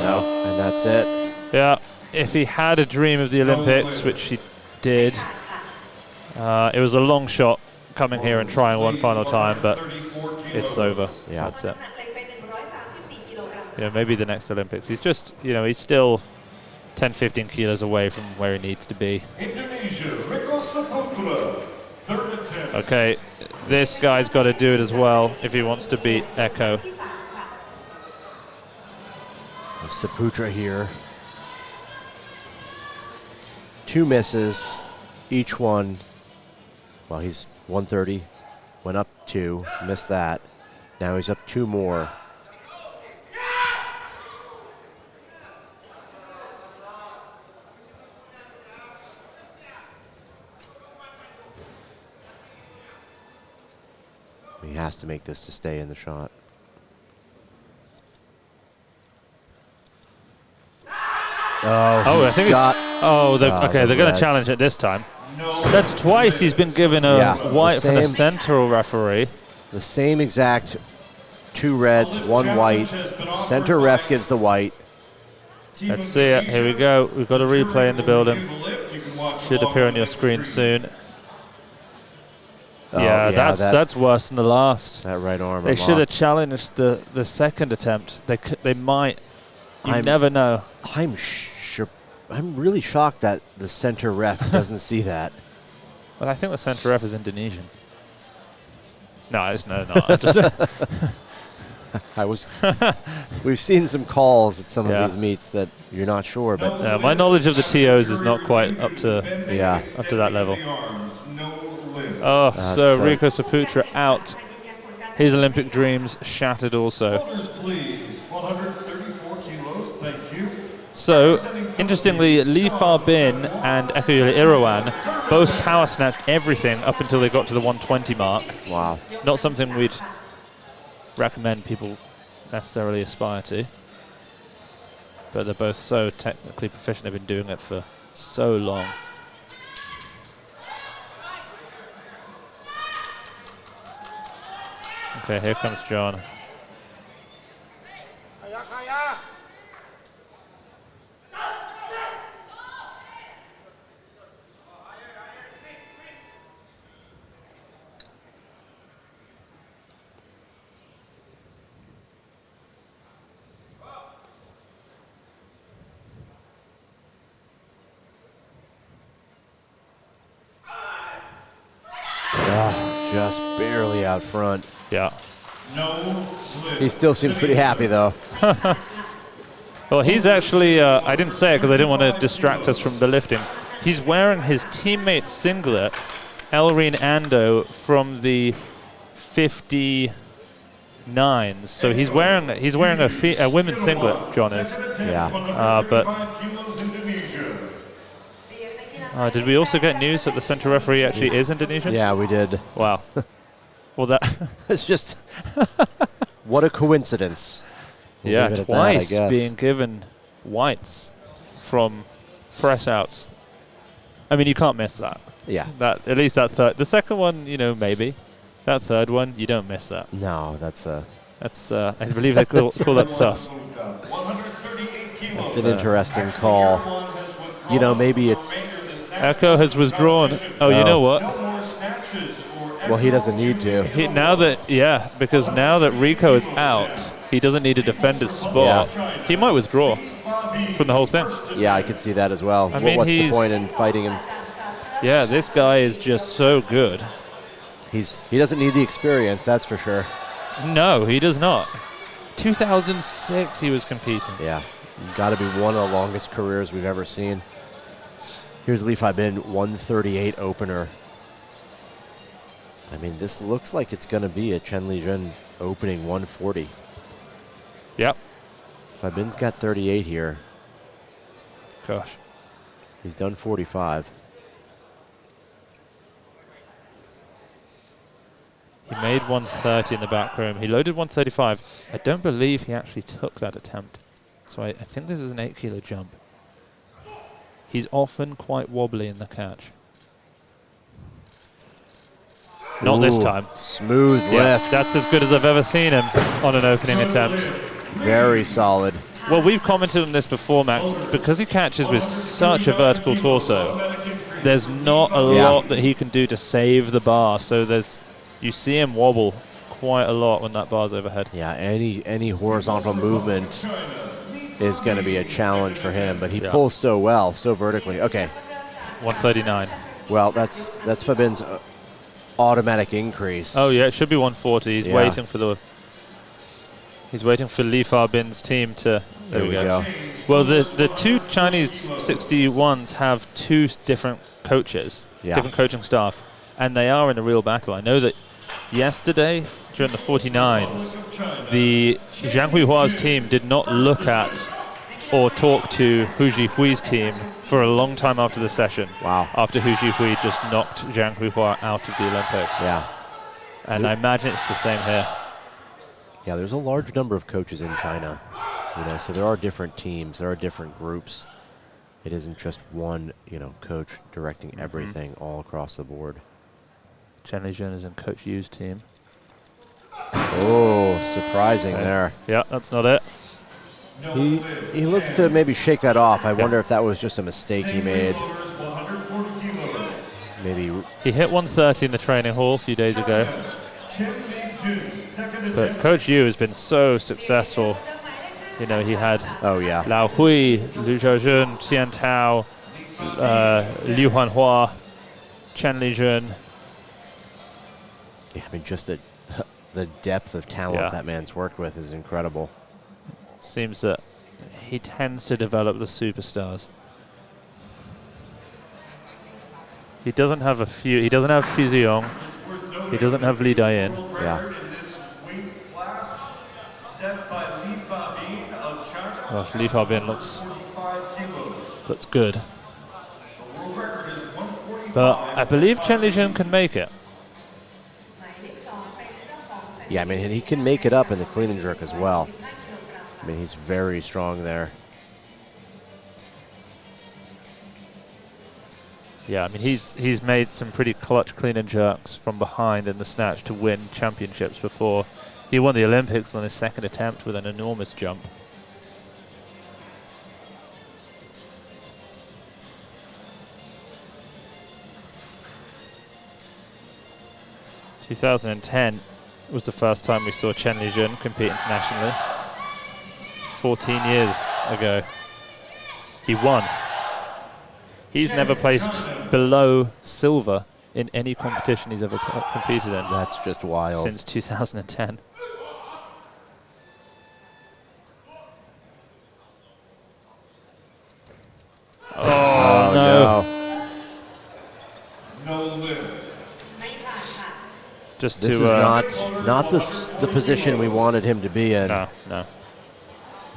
And that's it. Yeah, if he had a dream of the Olympics, which he did, it was a long shot coming here and trying one final time, but it's over. Yeah. That's it. You know, maybe the next Olympics. He's just, you know, he's still 10, 15 kilos away from where he needs to be. Okay, this guy's got to do it as well if he wants to beat Echo. Saputra here. 2 misses, each one. Well, he's 130, went up 2, missed that. Now he's up 2 more. He has to make this to stay in the shot. Oh, I think okay, they're going to challenge it this time. That's twice he's been given a white from the central referee. The same exact 2 reds, 1 white. Center ref gives the white. Let's see it. Here we go. We've got a replay in the building. Should appear on your screen soon. Yeah, that's worse than the last. That right arm. They should have challenged the second attempt. They might. You never know. I'm really shocked that the center ref doesn't see that. Well, I think the center ref is Indonesian. No, it's not. We've seen some calls at some of these meets that you're not sure, but my knowledge of the TOs is not quite up to that level. Oh, so Rico Saputra out. His Olympic dreams shattered also. So, interestingly, Lee Fabin and Ekoyuli Irawan both power snatched everything up until they got to the 120 mark. Wow. Not something we'd recommend people necessarily aspire to. But they're both so technically proficient, they've been doing it for so long. Okay, here comes John. Just barely out front. Yeah. He still seems pretty happy, though. Well, he's actually, I didn't say it because I didn't want to distract us from the lifting. He's wearing his teammate's singlet, Elreen Ando, from the 59s. So he's wearing a women's singlet, John is. Yeah. Did we also get news that the center referee actually is Indonesian? Yeah, we did. Wow. Well, that it's just what a coincidence. We'll yeah, leave it at twice that, I guess. being given whites from press outs. I mean, you can't miss that. Yeah. That at least that third. The second one, you know, maybe. That third one, you don't miss that. No, that's a. That's I believe they call that sus. It's an interesting call. You know, maybe it's. Echo has withdrawn. Oh, you know what? Well, he doesn't need to. Because now that Rico is out, he doesn't need to defend his spot. Yeah. He might withdraw from the whole thing. Yeah, I could see that as well. I mean, what's the point in fighting him? Yeah, this guy is just so good. He doesn't need the experience, that's for sure. No, he does not. 2006 he was competing. Yeah, got to be one of the longest careers we've ever seen. Here's Li Fabin, 138 opener. I mean, this looks like it's going to be a Chen Lijun opening 140. Yep. Fabin's got 38 here. Gosh. He's done 45. He made 130 in the back room. He loaded 135. I don't believe he actually took that attempt. So I think this is an 8 kilo jump. He's often quite wobbly in the catch. Not this time. Smooth lift. That's as good as I've ever seen him on an opening attempt. Very solid. Well, we've commented on this before, Max. Because he catches with such a vertical torso, there's not a lot that he can do to save the bar. So you see him wobble quite a lot when that bar's overhead. Yeah, any horizontal movement is going to be a challenge for him, but he pulls so well, so vertically. Okay. 139. Well, that's Fabin's automatic increase. Oh yeah, it should be 140. He's waiting for He's waiting for Li Fabin's team to. There we go. Well, the two Chinese 61s have two different coaches, different coaching staff, and they are in a real battle. I know that yesterday during the 49s, the Zhang Huihua's team did not look at or talk to Hu Jihui's team for a long time after the session. Wow. After Hu Jihui just knocked Zhang Huihua out of the Olympics. Yeah. And I imagine it's the same here. Yeah, there's a large number of coaches in China, so there are different teams, there are different groups. It isn't just one, coach directing everything all across the board. Chen Lijun is in Coach Yu's team. Oh, surprising there. Yeah, that's not it. He looks to maybe shake that off. I wonder if that was just a mistake he made. Maybe he hit 130 in the training hall a few days ago. But Coach Yu has been so successful. He had Lao Hui, Liu Zhaojun, Qian Tao, Liu Huanhua, Chen Lijun. Yeah, I mean, just the depth of talent that man's worked with is incredible. Seems that he tends to develop the superstars. He doesn't have He doesn't have Xu Ziyong. He doesn't have Li Dayin. Yeah. Gosh, Li Fabin looks good. But I believe Chen Lijun can make it. Yeah, I mean, he can make it up in the clean and jerk as well. I mean, he's very strong there. Yeah, I mean, he's made some pretty clutch clean and jerks from behind in the snatch to win championships before. He won the Olympics on his second attempt with an enormous jump. (2010) was the first time we saw Chen Lijun compete internationally. 14 years ago. He won. He's never placed below silver in any competition he's ever competed in. That's just wild. Since 2010. Oh, no. No live. Just this to is not the position we wanted him to be in. No.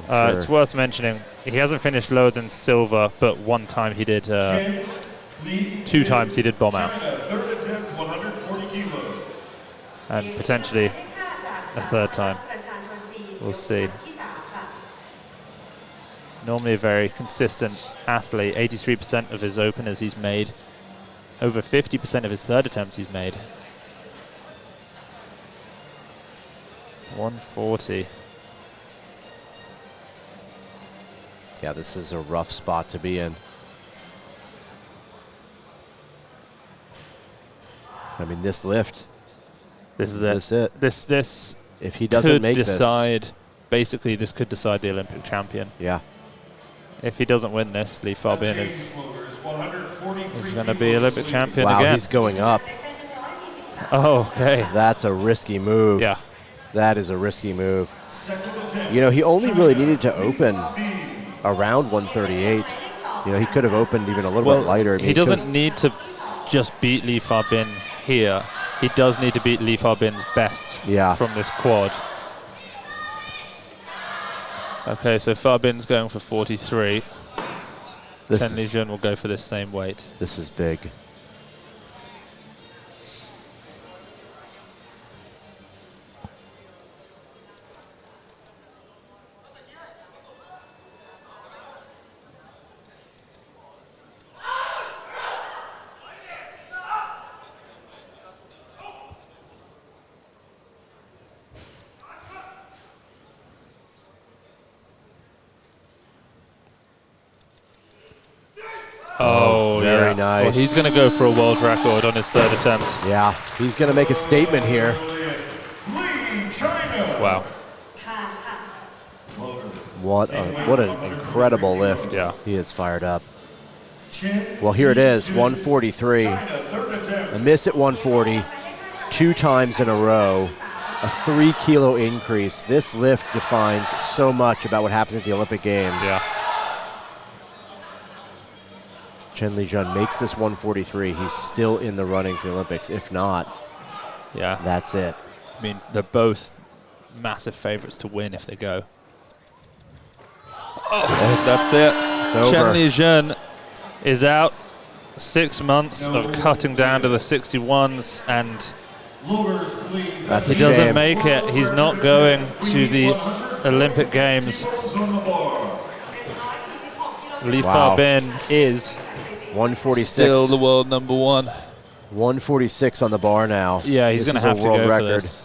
Sure. It's worth mentioning, he hasn't finished lower than silver, but one time he did, 2 times he did bomb out. and potentially a third time. We'll see. Normally a very consistent athlete. 83% of his openers he's made. Over 50% of his third attempts he's made. 140. Yeah, this is a rough spot to be in. I mean, this lift. This is it. This it. This. If he doesn't make this, basically, this could decide the Olympic champion. Yeah. If he doesn't win this, Fabin is going to be Olympic champion again. Wow, he's going up. Oh, okay. That's a risky move. Yeah. That is a risky move. You know, he only really needed to open around 138. You know, he could have opened even a little bit lighter. He doesn't need to just beat Fabin here. He does need to beat Fabin's best from this quad. Okay, so Fabin's going for 43. Chen Lijun will go for this same weight. This is big. Oh, very nice. Well, he's going to go for a world record on his third attempt. Yeah, he's going to make a statement here. Wow. What an incredible lift. Yeah. He is fired up. Well, here it is, 143. A miss at 140, 2 times in a row, a 3 kilo increase. This lift defines so much about what happens at the Olympic Games. Yeah. Chen Lijun makes this 143. He's still in the running for the Olympics. If not, that's it. I mean, they're both massive favorites to win if they go. Oh, that's it. It's over. Chen Lijun is out. 6 months of cutting down to the 61s, and that's he doesn't make it. He's not going to the Olympic Games. Fabin is 146. Still the world number 1. 146 on the bar now. Yeah, he's going to have to go for this.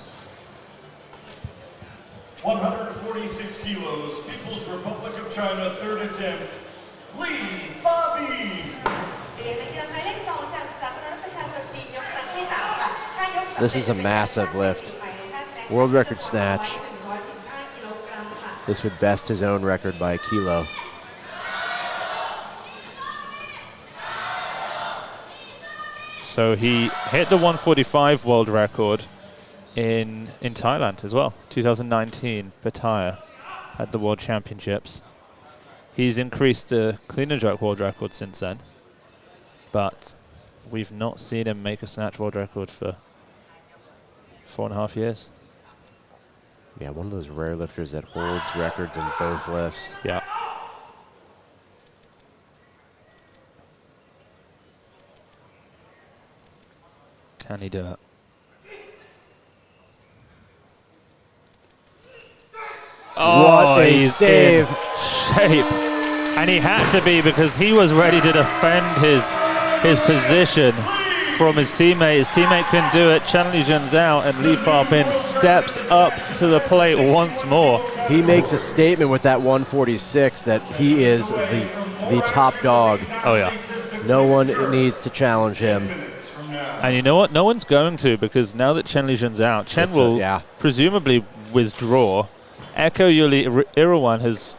146 kilos, People's Republic of China, third attempt, Fabin. This is a massive lift. World record snatch. This would best his own record by a kilo. So he hit the 145 world record in Thailand as well. 2019, Pattaya at the World Championships. He's increased the clean and jerk world record since then, but we've not seen him make a snatch world record for 4.5 years. Yeah, one of those rare lifters that holds records in both lifts. Yeah. Can he do it? Oh, what a save. Shape. And he had to be, because he was ready to defend his position from his teammate. His teammate couldn't do it. Chen Lijun's out, and Fabin steps up to the plate once more. He makes a statement with that 146 that he is the top dog. Oh, yeah. No one needs to challenge him. And you know what? No one's going to, because now that Chen Lijun's out, Chen will presumably withdraw. Eko Yuli Irawan has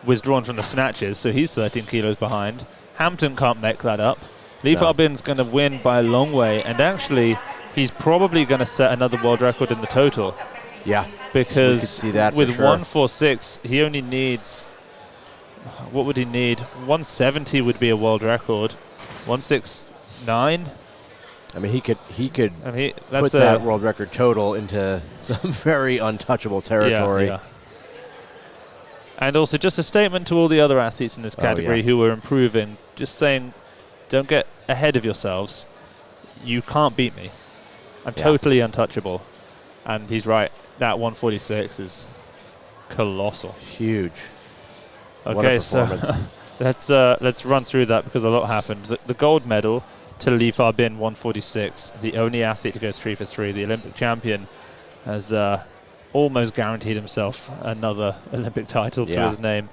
withdrawn from the snatches, so he's 13 kilos behind. Hampton can't make that up. Fabin's going to win by a long way, and actually, he's probably going to set another world record in the total. Yeah, because see that with sure. 146, he only needs, what would he need? 170 would be a world record. 169. I mean, he could that's put that world record total into some very untouchable territory. Yeah. And also just a statement to all the other athletes in this category who are improving, just saying, don't get ahead of yourselves. You can't beat me. I'm totally untouchable. And he's right. That 146 is colossal. Huge. Okay, so let's run through that because a lot happened. The gold medal to Fabin, 146, the only athlete to go 3 for 3. The Olympic champion has almost guaranteed himself another Olympic title to his name.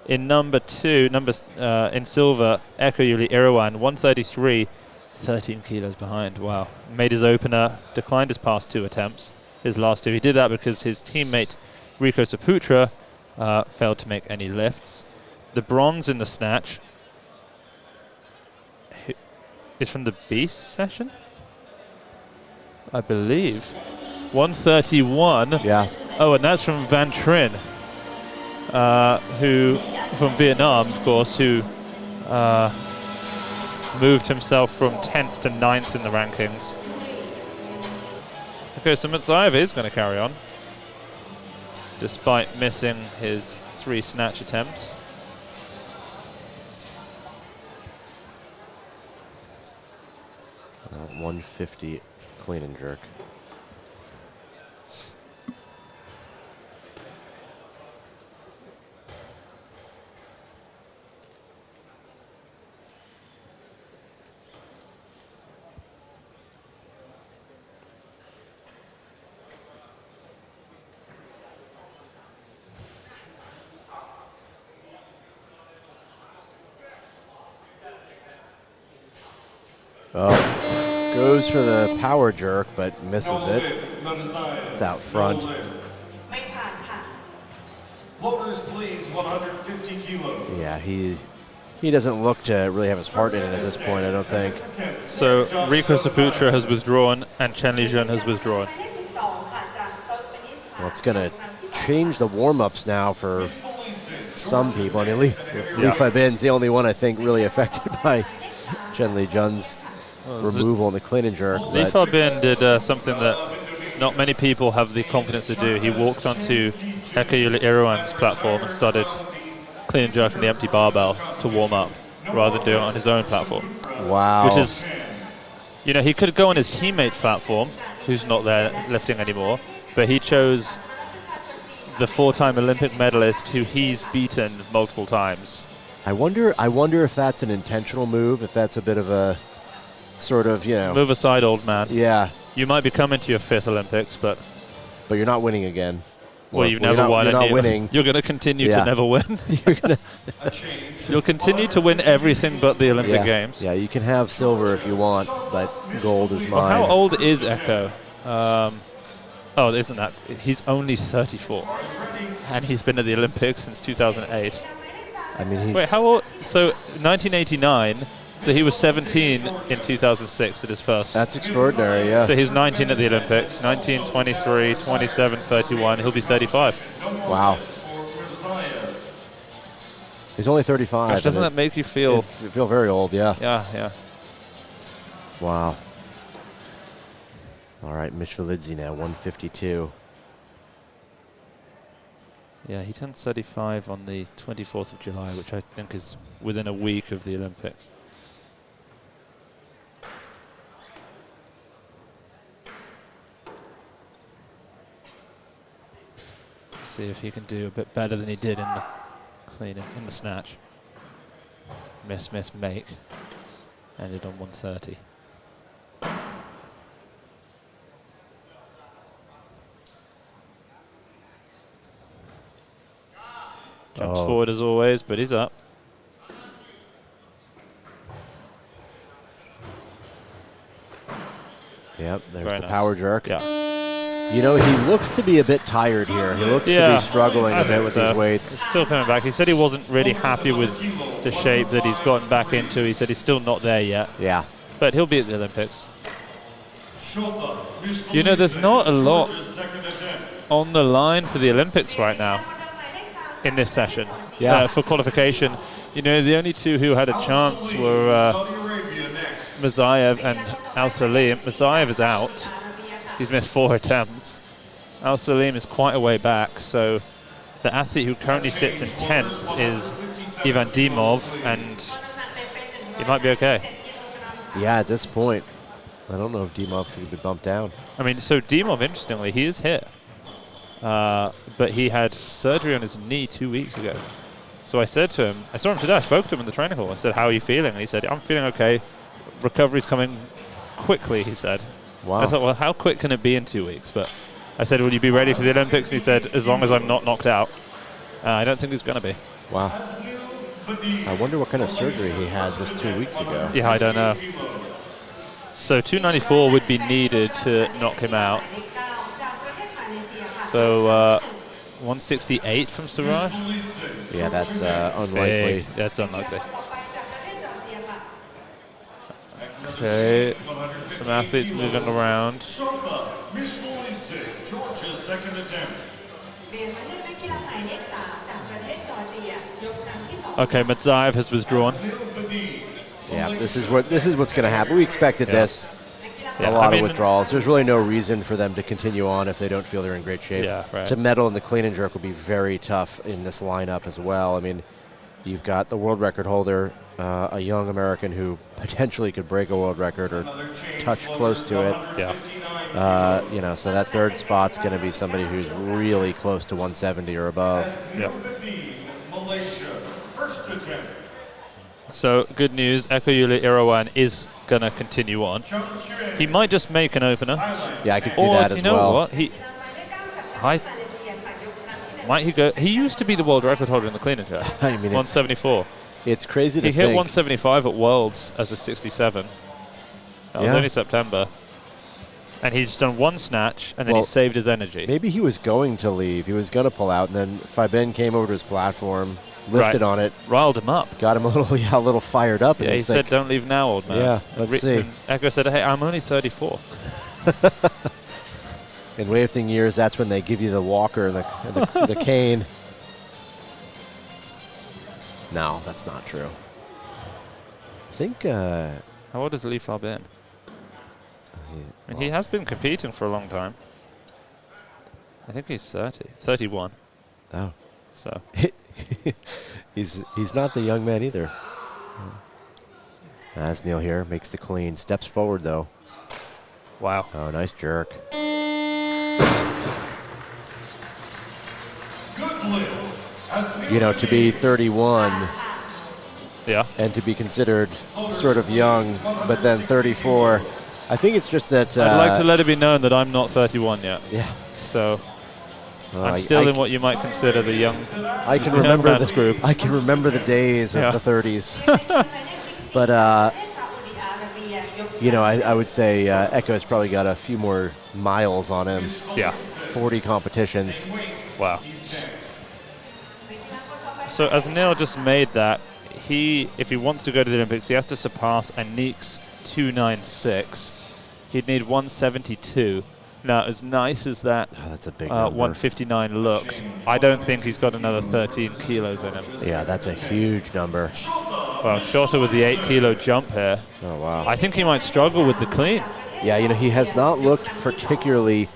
In number 2, in silver, Eko Irawan, 133, 13 kilos behind. Wow. Made his opener, declined his past 2 attempts, his last 2. He did that because his teammate Rico Saputra failed to make any lifts. The bronze in the snatch is from the B session, I believe. 131. Yeah. Oh, and that's from Van Trin, who, from Vietnam, of course, who moved himself from 10th to 9th in the rankings. Okay, so Matsayev is going to carry on, despite missing his 3 snatch attempts. Uh, 150 clean and jerk. Oh, goes for the power jerk, but misses it. It's out front. Floaters, please, 150 kilos. Yeah, he doesn't look to really have his heart in it at this point, I don't think. So Rico Saputra has withdrawn and Chen Lijun has withdrawn. Well, it's going to change the warm-ups now for some people. I mean, Li Fabin's the only one I think really affected by Chen Lijun's removal in the clean and jerk. Li Fabin did something that not many people have the confidence to do. He walked onto Eko Irawan's platform and started clean and jerking the empty barbell to warm up rather than doing it on his own platform. Wow. Which is, you know, he could go on his teammate's platform, who's not there lifting anymore, but he chose the 4-time Olympic medalist who he's beaten multiple times. I wonder if that's an intentional move, if that's a bit of a sort of, you know. Move aside, old man. Yeah. You might be coming to your 5th Olympics, but you're not winning again. Well, you've never won. You're not winning. You're going to continue to never win. You'll continue to win everything but the Olympic Games. Yeah, you can have silver if you want, but gold is mine. Well, how old is Eko? Oh, isn't that? He's only 34. And he's been at the Olympics since 2008. I mean, he's... Wait, how old? So, 1989, so he was 17 in 2006 at his first. That's extraordinary, yeah. So he's 19 at the Olympics, 19, 23, 27, 31. He'll be 35. Wow. He's only 35. Gosh, doesn't that make you feel... feel very old, yeah. Yeah, yeah. Wow. All right, Mishvalidze now, 152. Yeah, he turns 35 on the 24th of July, which I think is within a week of the Olympics. Let's see if he can do a bit better than he did in the cleaning, in the snatch. Miss, miss, make. Ended on 130. Jumps forward as always, but he's up. Yep, there's Very the nice. power jerk. Yeah. You know, he looks to be a bit tired here. He looks to be struggling a bit with these weights. He's still coming back. He said he wasn't really happy with the shape that he's gotten back into. He said he's still not there yet. Yeah. But he'll be at the Olympics. You know, there's not a lot on the line for the Olympics right now in this session for qualification. You know, the only two who had a chance were Matsayev and Al Salim. Matsayev is out. He's missed 4 attempts. Al Salim is quite a way back, so the athlete who currently sits in 10th is Ivan Dimov, and he might be okay. Yeah, at this point. I don't know if Dimov could be bumped down. I mean, so Dimov, interestingly, he is here. But he had surgery on his knee 2 weeks ago. So I said to him, I saw him today, I spoke to him in the training hall. I said, how are you feeling? And he said, I'm feeling okay. Recovery's coming quickly, he said. Wow. I thought, well, how quick can it be in 2 weeks? But I said, will you be ready for the Olympics? He said, as long as I'm not knocked out. I don't think he's going to be. Wow. I wonder what kind of surgery he had just 2 weeks ago. Yeah, I don't know. So 294 would be needed to knock him out. So 168 from Suraj? Yeah, that's unlikely. That's unlikely. Okay, some athletes moving around. Georgia's second attempt. Okay, Matsayev has withdrawn. Yeah, this is what's going to happen. We expected this. Yeah, A lot of withdrawals. There's really no reason for them to continue on if they don't feel they're in great shape. Yeah, right. To medal in the clean and jerk will be very tough in this lineup as well. I mean, you've got the world record holder, a young American who potentially could break a world record or touch close to it. Yeah. You know, so that third spot's going to be somebody who's really close to 170 or above. Yep. So good news, Ekoyuli Irawan is going to continue on. He might just make an opener. Yeah, I could see that as well. You know what? Might he go? He used to be the world record holder in the clean and jerk. I mean, 174. It's crazy to think. He hit 175 at Worlds as a 67. That was only September. And he's done one snatch, and then he saved his energy. Maybe he was going to leave. He was going to pull out, and then Fabin came over to his platform, lifted on it. Riled him up. Got him a little fired up. Yeah, he said, don't leave now, old man. Yeah, let's see. And Echo said, hey, I'm only 34. In weightlifting years, that's when they give you the walker and the cane. No, that's not true. I think... How old is Lee Fabin? I mean, he has been competing for a long time. I think he's 30. 31. Oh. So. He's not the young man either. As Neil here makes the clean. Steps forward, though. Wow. Oh, nice jerk. You know, to be 31 and to be considered sort of young, but then 34, I think it's just that... I'd like to let it be known that I'm not 31 yet. Yeah. So I'm still in what you might consider the young I can remember this group. I can remember the days of the 30s. But, you know, I would say Echo's probably got a few more miles on him. Yeah. 40 competitions. Wow. So as Neil just made that, if he wants to go to the Olympics, he has to surpass Anik's 296. He'd need 172. Now, as nice as that that's a big number. 159 looked, I don't think he's got another 13 kilos in him. Yeah, that's a huge number. Well, shorter with the 8 kilo jump here. Oh, wow. I think he might struggle with the clean. Yeah, you know, he has not looked particularly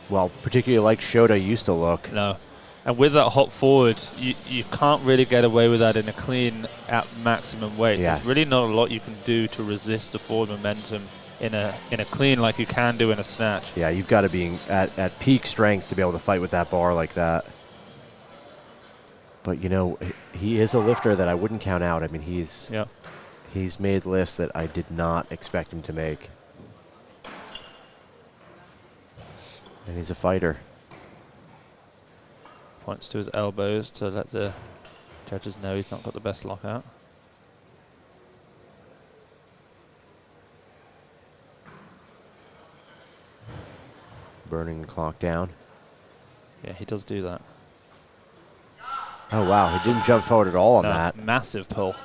like Shota used to look. No. And with that hop forward, you can't really get away with that in a clean at maximum weight. Yeah. There's really not a lot you can do to resist the forward momentum in a clean like you can do in a snatch. Yeah, you've got to be at peak strength to be able to fight with that bar like that. But, you know, he is a lifter that I wouldn't count out. I mean, he's made lifts that I did not expect him to make. And he's a fighter. Points to his elbows to let the judges know he's not got the best lockout. Burning the clock down. Yeah, he does do that. Oh, wow. He didn't jump forward at all on that. Massive pull.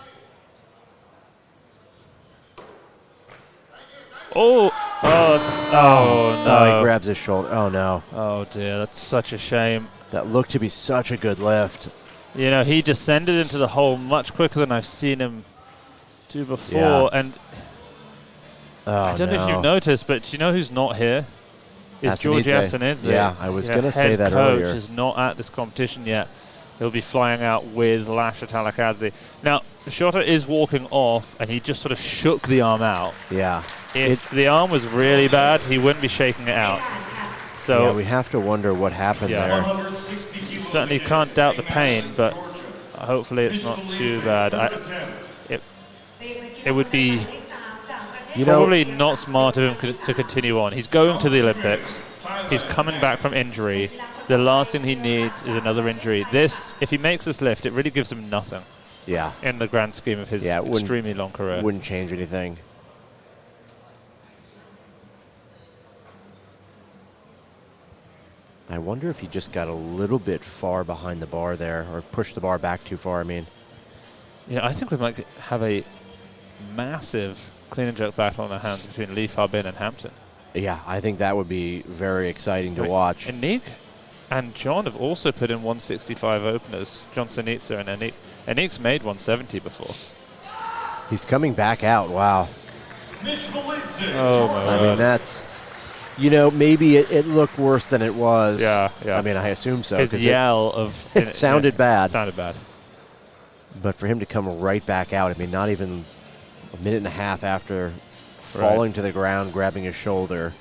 Oh! Oh, no. Oh, he grabs his shoulder. Oh, no. Oh, dear. That's such a shame. That looked to be such a good lift. You know, he descended into the hole much quicker than I've seen him do before. Yeah. And I don't know if you've noticed, but you know who's not here? Is George Asanidze. Yeah, I was going to say that earlier. Head coach is not at this competition yet. He'll be flying out with Lasha Talakadze. Now, Shota is walking off, and he just sort of shook the arm out. Yeah. if the arm was really bad, he wouldn't be shaking it out. So yeah, we have to wonder what happened there. You certainly can't doubt the pain, but hopefully it's not too bad. It would be probably not smart of him to continue on. He's going to the Olympics. He's coming back from injury. The last thing he needs is another injury. If he makes this lift, it really gives him nothing. Yeah. In the grand scheme of his extremely long career. Wouldn't change anything. I wonder if he just got a little bit far behind the bar there, or pushed the bar back too far, I mean. Yeah, I think we might have a massive clean and jerk battle on our hands between Lee, Fabin, and Hampton. Yeah, I think that would be very exciting to watch. Anik and John have also put in 165 openers. John Sinitsa and Anik. Anik's made 170 before. He's coming back out, wow. Oh, my I mean, that's... You know, maybe it looked worse than it was. Yeah. I mean, I assume so. His yell of... It sounded bad. It sounded bad. But for him to come right back out, I mean, not even a minute and a half after falling to the ground, grabbing his shoulder.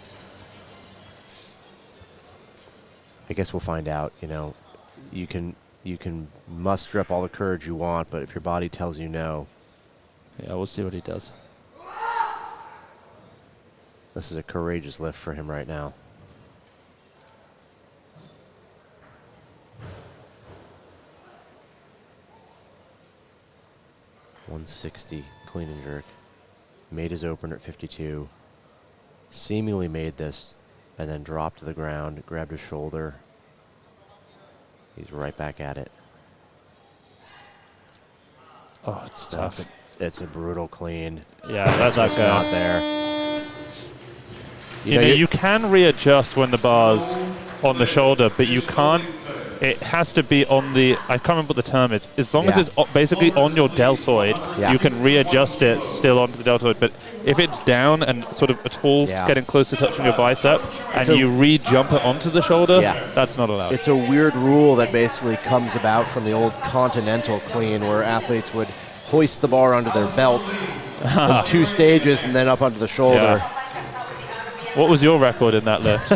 I guess we'll find out, you know. You can muster up all the courage you want, but if your body tells you no. Yeah, we'll see what he does. This is a courageous lift for him right now. $160 clean and jerk. Made his opener at 52. Seemingly made this and then dropped to the ground, grabbed his shoulder. He's right back at it. Oh, it's tough. It's a brutal clean. Yeah, that's not there. You know, you can readjust when the bar's on the shoulder, but you can't. It has to be on the, I can't remember what the term is. As long as it's basically on your deltoid, you can readjust it still onto the deltoid. But if it's down and sort of at all getting close to touching your bicep, and you re-jump it onto the shoulder, that's not allowed. It's a weird rule that basically comes about from the old continental clean, where athletes would hoist the bar onto their belt in 2 stages and then up onto the shoulder. Yeah. What was your record in that lift?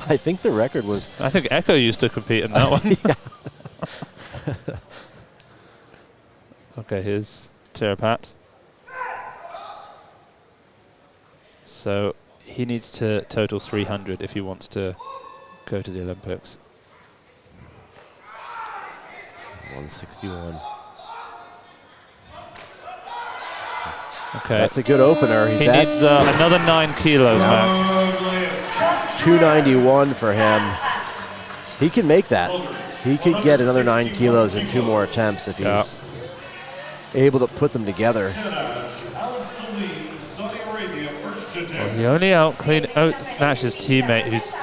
I think the record was... I think Echo used to compete in that one. Okay, here's Terapat. So he needs to total 300 if he wants to go to the Olympics. 161. Okay. That's a good opener. He needs another 9 kilos, Max. 291 for him. He can make that. He could get another 9 kilos in 2 more attempts if he's able to put them together. Well, he only snatched his teammate, who's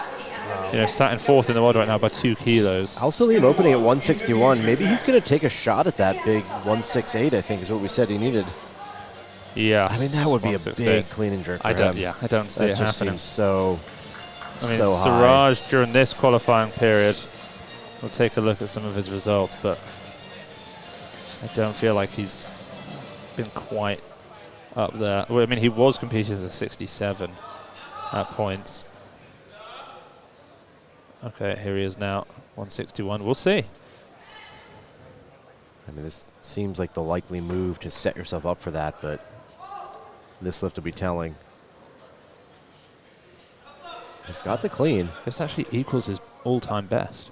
sat in 4th in the world right now by 2 kilos. Al Salim opening at 161. Maybe he's going to take a shot at that big 168, I think is what we said he needed. Yeah, I mean, that would be a big clean and jerk for him. Yeah, I don't see it happening. Seems so high. Siraj, during this qualifying period, we'll take a look at some of his results, but I don't feel like he's been quite up there. Well, I mean, he was competing as a 67 at points. Okay, here he is now, 161. We'll see. I mean, this seems like the likely move to set yourself up for that, but this lift will be telling. He's got the clean. This actually equals his all-time best.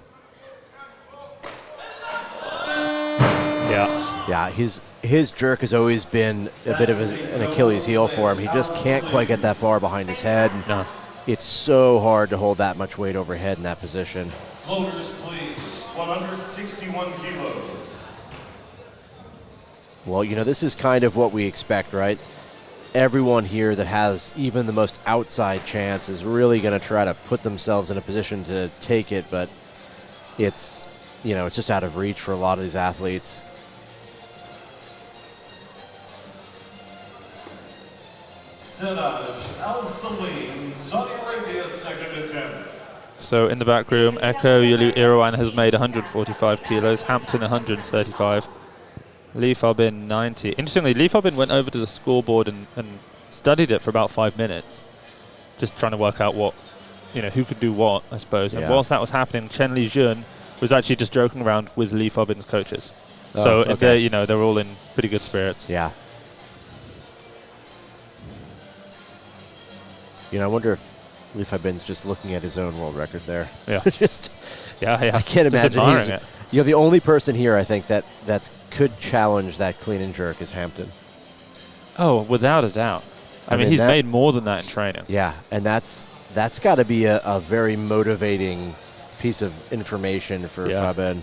Yeah, his jerk has always been a bit of an Achilles heel for him. He just can't quite get that bar behind his head. No. It's so hard to hold that much weight overhead in that position. Floaters, please. 161 kilos. Well, you know, this is kind of what we expect, right? Everyone here that has even the most outside chance is really going to try to put themselves in a position to take it, but it's, you know, it's just out of reach for a lot of these athletes. Siraj Al Salim, Saudi Arabia, 2nd attempt. So in the back room, Echo Yulu Irawan has made 145 kilos, Hampton 135. Lee Fabin 90. Interestingly, Lee Fabin went over to the scoreboard and studied it for about 5 minutes, just trying to work out what, who could do what, I suppose. And whilst that was happening, Chen Lijun was actually just joking around with Lee Fabin's coaches. So okay. they're all in pretty good spirits. Yeah. I wonder if Lee Fabin's just looking at his own world record there. Yeah. I can't imagine admiring it. The only person here I think that could challenge that clean and jerk is Hampton. Oh, without a doubt. I mean, he's made more than that in training. Yeah, and that's got to be a very motivating piece of information for Fabin.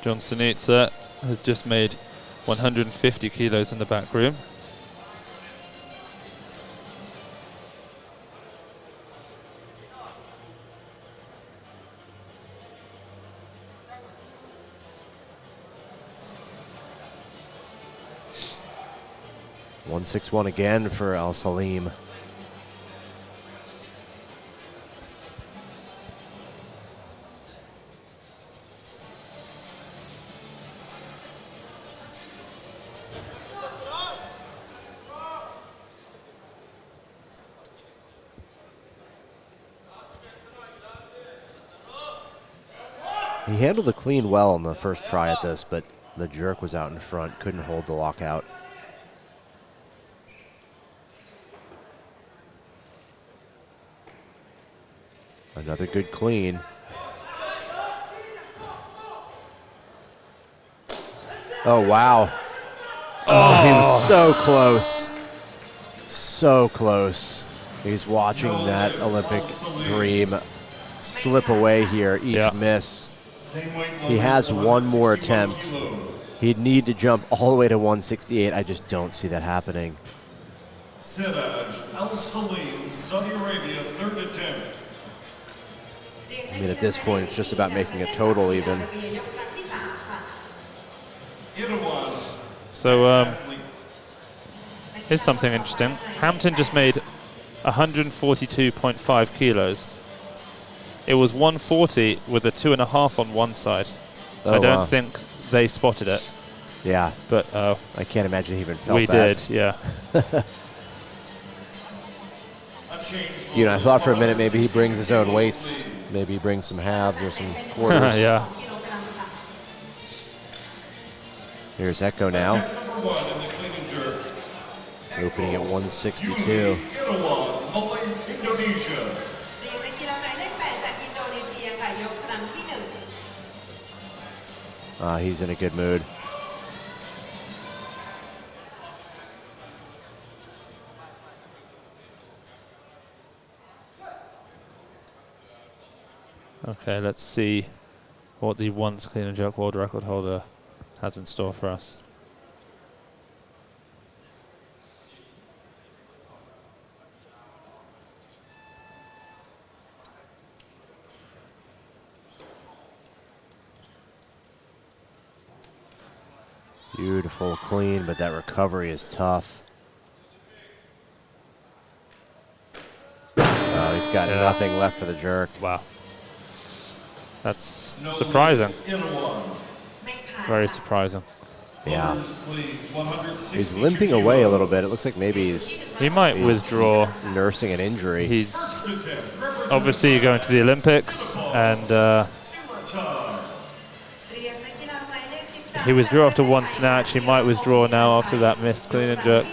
John Sunitsa has just made 150 kilos in the back room. .161 again for Al Salim. He handled the clean well on the first try at this, but the jerk was out in front, couldn't hold the lockout. Another good clean. Oh, wow. Oh, he was so close. So close. He's watching that Olympic dream slip away here, each miss. He has one more attempt. He'd need to jump all the way to 168. I just don't see that happening. Siraj Al Salim, Saudi Arabia, third attempt. I mean, at this point, it's just about making a total even. So here's something interesting. Hampton just made 142.5 kilos. It was 140 with a 2.5 on one side. Oh, I don't think they spotted it. Yeah. But I can't imagine he even felt we that. did, yeah. I thought for a minute maybe he brings his own weights. Maybe he brings some halves or some quarters. Yeah. Here's Echo now. Opening at 162. He's in a good mood. Okay, let's see what the once clean and jerk world record holder has in store for us. Beautiful clean, but that recovery is tough. Oh, he's got nothing left for the jerk. Wow. That's surprising. Very surprising. Yeah. He's limping away a little bit. It looks like maybe he might withdraw. Nursing an injury. He's obviously going to the Olympics, and he withdrew after one snatch. He might withdraw now after that missed clean and jerk.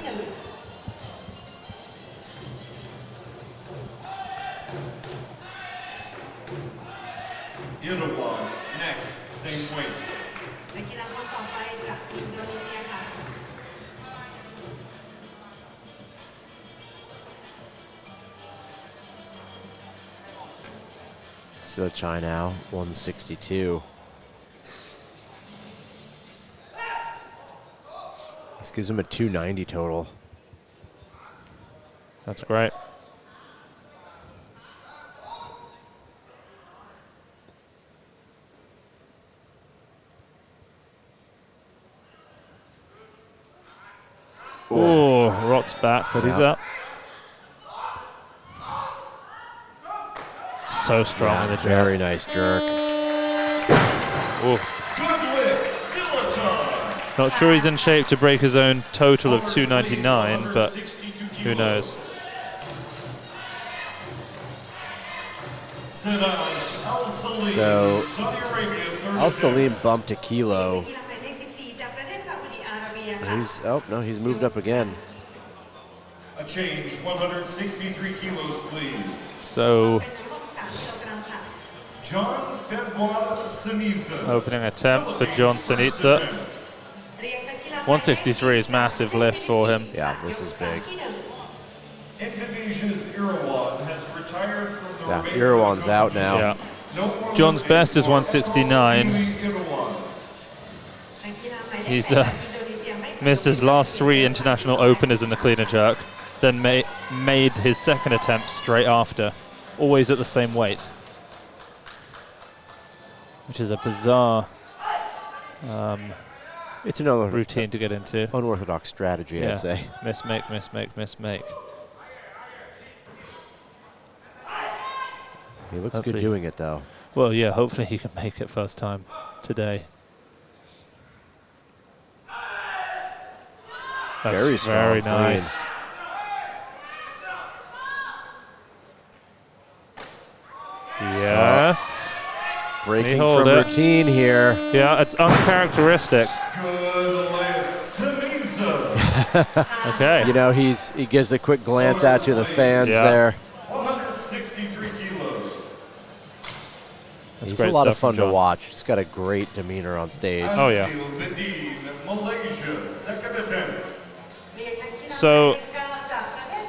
Next, same weight. Still Chai now, 162. This gives him a 290 total. That's great. Oh, rocks back, but he's up. So strong in the jerk. Very nice jerk. Oh. Good lift, Silaton. Not sure he's in shape to break his own total of 299, but who knows? So Al-Salim bumped a kilo. He's moved up again. A change, 163 kilos, please. So John Februar Sinisa. opening attempt for John Sinisa. 163 is massive lift for him. Yeah, this is big. Indonesia's Irawan has retired from the Yeah, Irawan's out now. Yeah. John's best is 169. He's missed his last 3 international openers in the clean and jerk, then made his second attempt straight after, always at the same weight, which is a bizarre it's another routine to get into. Unorthodox strategy, Yeah. I'd say. Mismake, mismake, mismake. He looks Hopefully. good doing it, though. Well, yeah, hopefully he can make it first time today. That's Very strong, very clean. nice. Yes. Breaking hold from it. routine here. Yeah, it's uncharacteristic. Good lift, Sinisa. Okay. You know, he gives a quick glance out to the fans there. 163 kilos. That's He's great a lot of stuff from fun to John. watch. He's got a great demeanor on stage. Oh, yeah. Medin, Malaysia, second attempt. So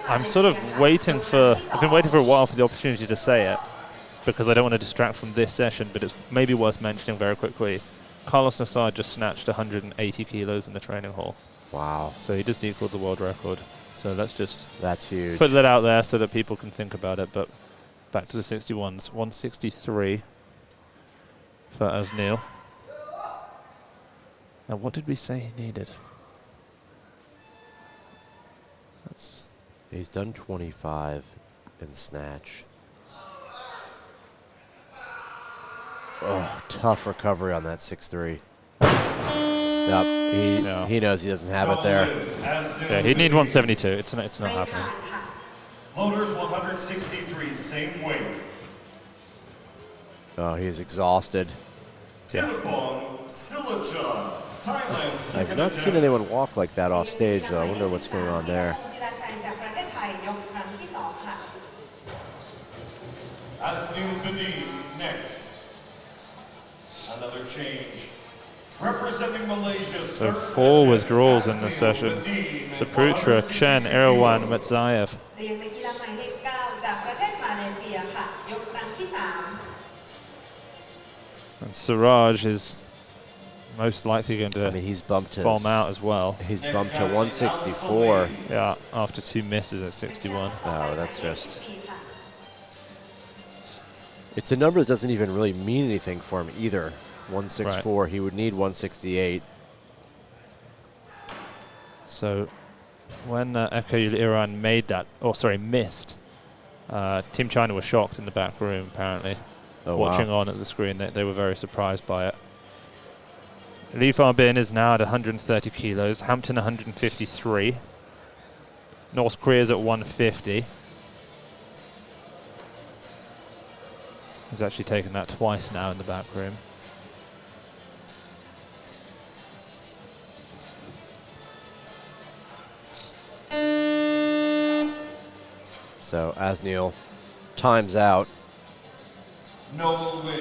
I'm sort of waiting for, I've been waiting for a while for the opportunity to say it, because I don't want to distract from this session, but it's maybe worth mentioning very quickly. Carlos Nassar just snatched 180 kilos in the training hall. Wow. So he just equaled the world record. So let's just That's huge. put that out there so that people can think about it. But back to the 61s. 163 for Asnil. Now, what did we say he needed? That's He's done 25 in snatch. Oh, tough recovery on that 6'3". Yep, he knows he doesn't have it there. yeah, he'd need 172. It's not happening. Loaders 163, same weight. Oh, he's exhausted. Yeah. Silapong Silachan, Thailand, second I've not seen attempt. anyone walk like that off stage, though. I wonder what's going on there. Asnil Medin next. Another change. Representing Malaysia. So 4 withdrawals in this session. Saputra, Chen, Irawan, Matzayev. And Siraj is most likely going to He's bumped to bomb out as well. He's bumped to 164. Yeah, after 2 misses at 61. Oh, that's just... It's a number that doesn't even really mean anything for him either. 164. Right. He would need 168. So when Eko Iran made that, missed, Team China was shocked in the back room, apparently. Watching on at the screen, they were very surprised by it. Li Fabin is now at 130 kilos, Hampton 153, North Korea's at 150. He's actually taken that twice now in the back room. So Asnil times out. No win.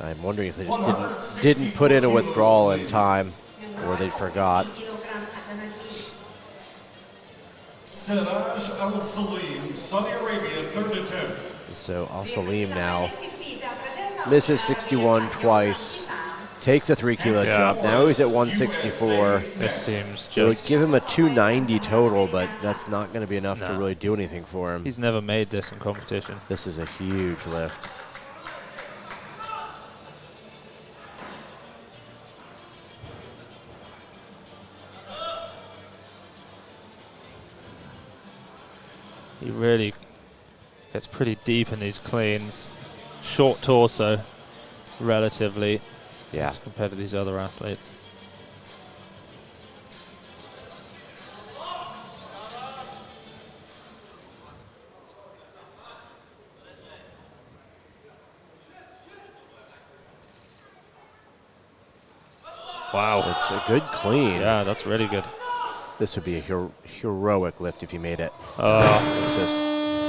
I'm wondering if they just didn't put in a withdrawal in time, or they forgot. Siraj Al-Salim, Saudi Arabia, third attempt. So Al-Salim now misses 61 twice, takes a 3 kilo jump. Now he's at 164. This seems So it would just... give him a 290 total, but that's not going to be enough to really do anything for him. He's never made this in competition. This is a huge lift. He really gets pretty deep in these cleans. Short torso. relatively, Yeah. as compared to these other athletes. Wow. It's a good clean. Yeah, that's really good. This would be a heroic lift if you made it. Oh. It's just,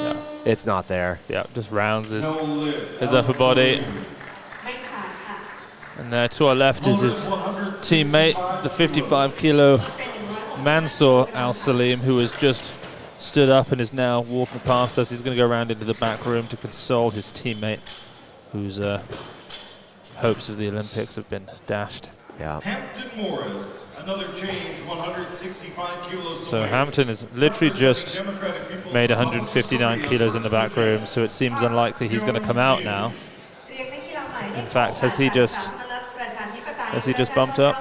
Yeah. it's not there. Yeah, just rounds his upper body. And there to our left is his teammate, the 55 kilo Mansour Al Salim, who has just stood up and is now walking past us. He's going to go around into the back room to console his teammate, whose hopes of the Olympics have been dashed. Yeah. Hampton Morris, another change, 165 kilos. So Hampton has literally just made 159 kilos in the back room, so it seems unlikely he's going to come out now. In fact, has he just bumped up?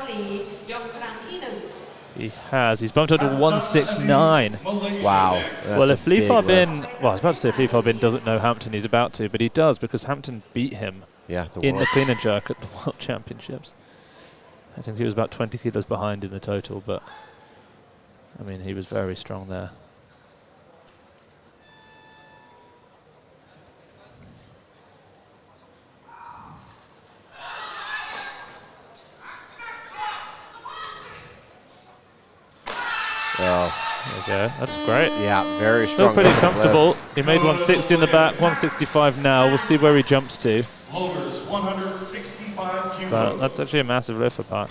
He has. He's bumped up to 169. Wow. Well, if Lee Fabin, well, I was about to say if Lee Fabin doesn't know Hampton, he's about to, but he does, because Hampton beat him in the clean and jerk at the World Championships. I think he was about 20 kilos behind in the total, but I mean, he was very strong there. Oh. There we go. That's great. Yeah, very strong. Still pretty comfortable. He made 160 in the back, 165 now. We'll see where he jumps to. Floaters, 165 kilos. But that's actually a massive lift for Park.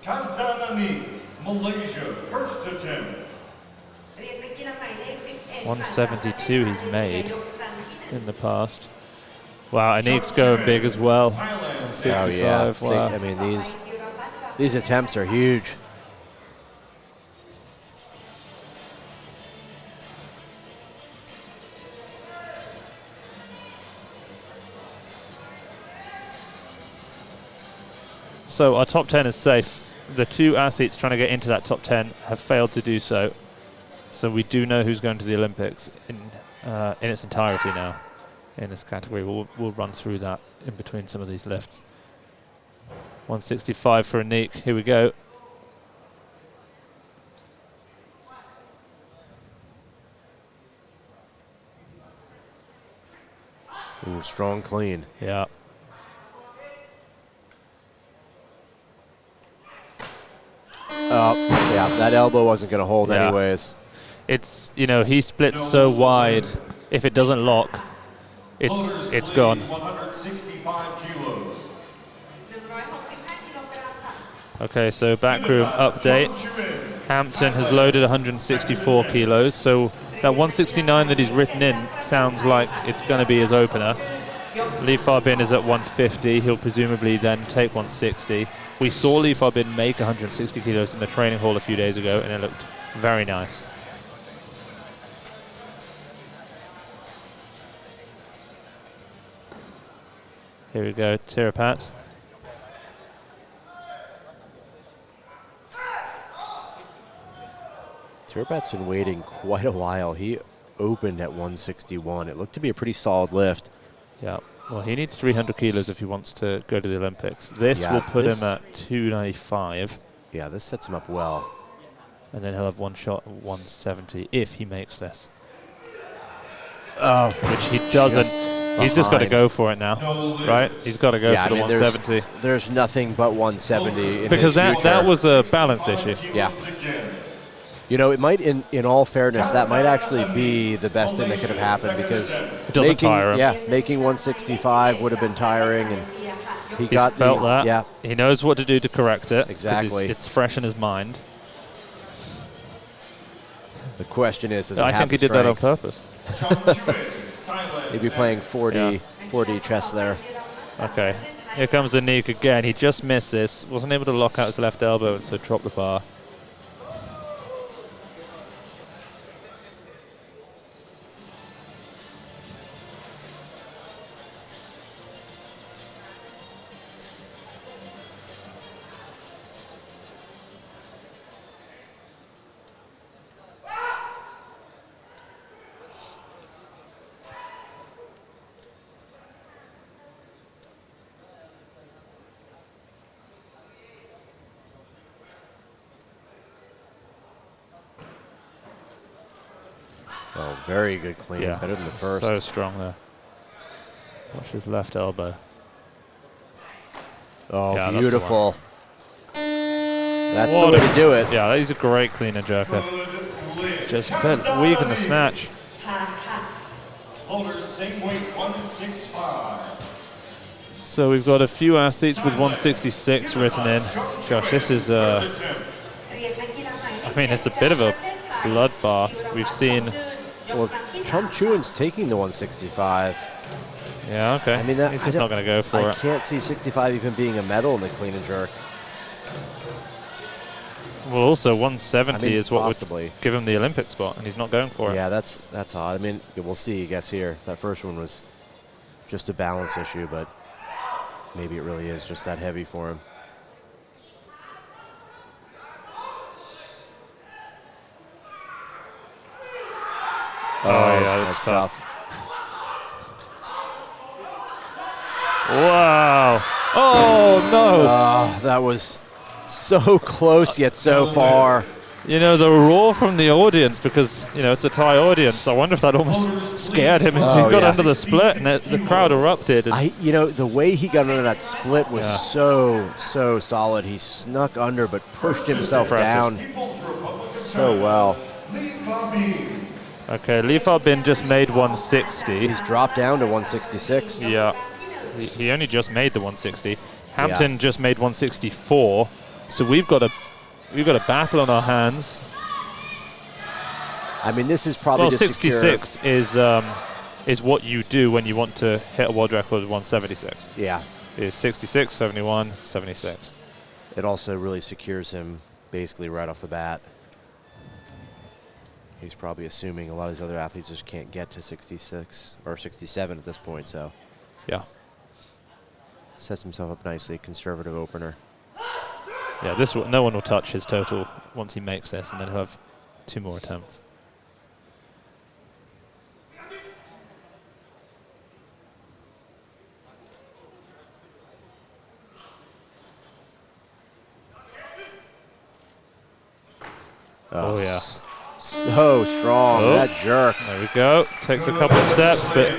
Kazdanani, Malaysia, first attempt. 172 he's made in the past. Wow, Anik's going big as well. 165. Oh, yeah. Wow. I mean, these attempts are huge. So our top 10 is safe. The two athletes trying to get into that top 10 have failed to do so. So we do know who's going to the Olympics in its entirety now in this category. We'll run through that in between some of these lifts. 165 for Anik. Here we go. Ooh, strong clean. Yeah. Yeah, that elbow wasn't going to hold anyways. It's, you know, he splits so wide. If it doesn't lock, it's gone. 165 kilos. Okay, so backroom update. Hampton has loaded 164 kilos, so that 169 that he's written in sounds like it's going to be his opener. Lee Fabin is at 150. He'll presumably then take 160. We saw Lee Fabin make 160 kilos in the training hall a few days ago, and it looked very nice. Here we go, Tirapat. Tirapat's been waiting quite a while. He opened at 161. It looked to be a pretty solid lift. Yeah, well, he needs 300 kilos if he wants to go to the Olympics. This will put him at 295. Yeah, this sets him up well. And then he'll have one shot at 170 if he makes this. Oh, which he doesn't. He's just got to go for it now, right? He's got to go for the 170. There's nothing but 170 in because his that was a balance issue. Yeah. You know, it might, in all fairness, that might actually be the best thing that could have happened, because it doesn't tire him. Yeah, making 165 would have been tiring, and He's felt that. Yeah, he knows what to do to correct it. Exactly. It's fresh in his mind. The question is, I think he did that on purpose. He'd be playing 40 chess there. Okay, here comes Anik again. He just missed this. Wasn't able to lock out his left elbow, and so dropped the bar. Oh, very good clean. Yeah, Better than the first. so strong there. Watch his left elbow. Oh, yeah, beautiful. That's the way to do it. Yeah, he's a great clean and jerker. Just been weak in the snatch. Holders same weight, 165. So we've got a few athletes with 166 written in. Gosh, this is I mean, it's a bit of a bloodbath. We've seen. Well, Chen Lijun's taking the 165. Yeah, okay. I mean, he's just not going to go for it. I can't see 65 even being a medal in the clean and jerk. Well, also 170 is what possibly would give him the Olympic spot, and he's not going for it. Yeah, that's odd. I mean, we'll see, I guess, here. That first one was just a balance issue, but maybe it really is just that heavy for him. Oh, yeah, that's tough. Wow. Oh, no. That was so close yet so far. You know, the roar from the audience, because, you know, it's a Thai audience. I wonder if that almost scared him as he got under the split, and the crowd erupted. You know, the way he got under that split was so solid. He snuck under but pushed himself down so well. Okay, Lee Fabin just made 160. He's dropped down to 166. Yeah. He only just made the 160. Hampton just made 164. So we've got a battle on our hands. I mean, this is probably 66 is what you do when you want to hit a world record of 176. Yeah. It's 66, 71, 76. It also really secures him basically right off the bat. He's probably assuming a lot of these other athletes just can't get to 66 or 67 at this point, so. Yeah. Sets himself up nicely, conservative opener. Yeah, no one will touch his total once he makes this, and then he'll have 2 more attempts. Oh, yeah. So strong, that jerk. There we go. Takes a couple steps, but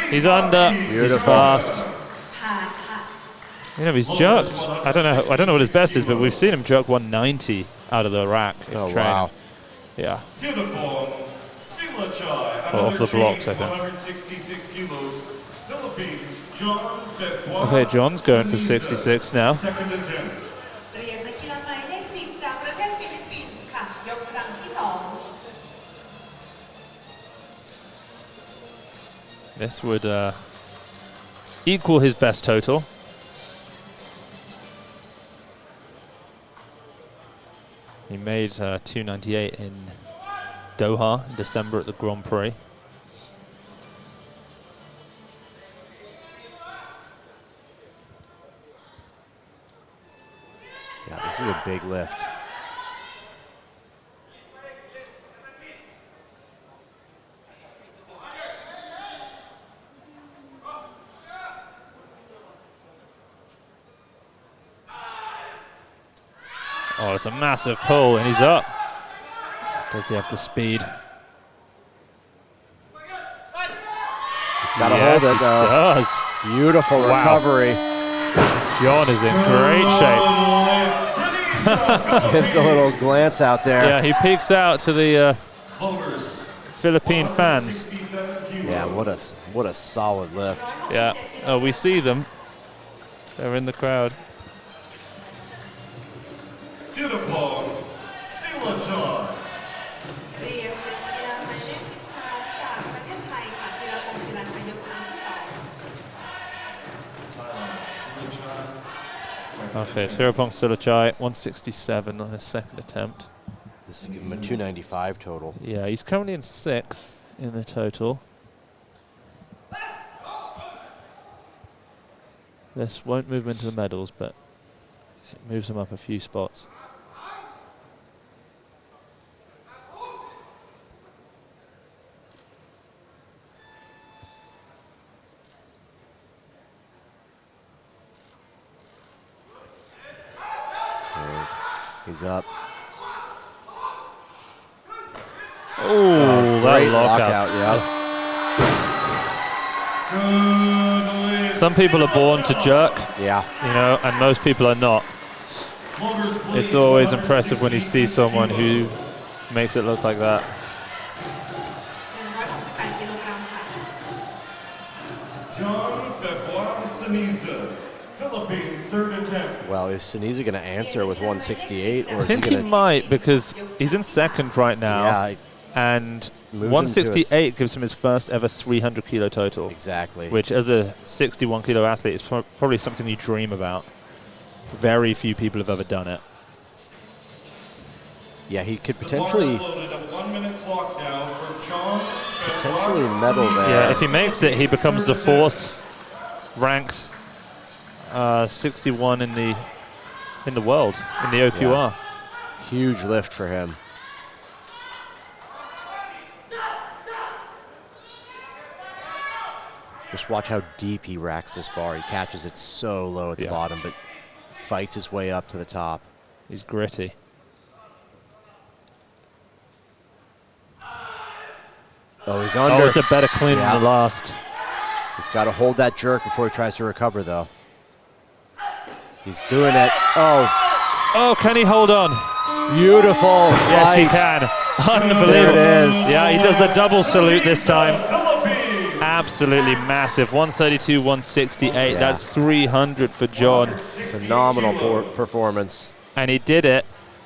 he's under. Beautiful. He's fast. You know, he's jerked. I don't know what his best is, but we've seen him jerk 190 out of the rack in training. Wow. Yeah. Off the blocks, I think. 166 kilos. Philippines, John. Okay, John's going for 66 now. Second attempt. This would equal his best total. He made 298 in Doha in December at the Grand Prix. Yeah, this is a big lift. Oh, it's a massive pull, and he's up. Does he have the speed? He's got to hold it, though. He does. Beautiful recovery. John is in great shape. Gives a little glance out there. Yeah, he peeks out to the Philippine fans. Yeah, what a solid lift. Yeah, oh, we see them. They're in the crowd. Beautiful. Silaton. Okay, Tirapong Silachai, 167 on his second attempt. This is giving him a 295 total. Yeah, he's currently in 6th in the total. This won't move him into the medals, but it moves him up a few spots. He's up. Oh, Great lockout. Good. Some people are born to jerk, Yeah. you know, and most people are not. It's always impressive when you see someone who makes it look like that. John Fabin, Philippines, third attempt. Well, is Sinisa going to answer with 168? Or I think he might, because he's in second right now. Yeah. And 168 gives him his first ever 300 kilo total. Exactly. Which, as a 61 kilo athlete, is probably something you dream about. Very few people have ever done it. Yeah, he could potentially medal there. Yeah, if he makes it, he becomes the 4th ranked 61 in the world in the OQR. Yeah. Huge lift for him. Just watch how deep he racks this bar. He catches it so low at the bottom, but fights his way up to the top. He's gritty. Oh, he's under. Oh, it's a better clean than the last. He's got to hold that jerk before he tries to recover, though. He's doing it. Oh. Oh, can he hold on? Beautiful. Yes, he can. Unbelievable. There it is. Yeah, he does the double salute this time. Absolutely massive. 132, 168. Yeah. That's 300 for John. Phenomenal performance. And he did it.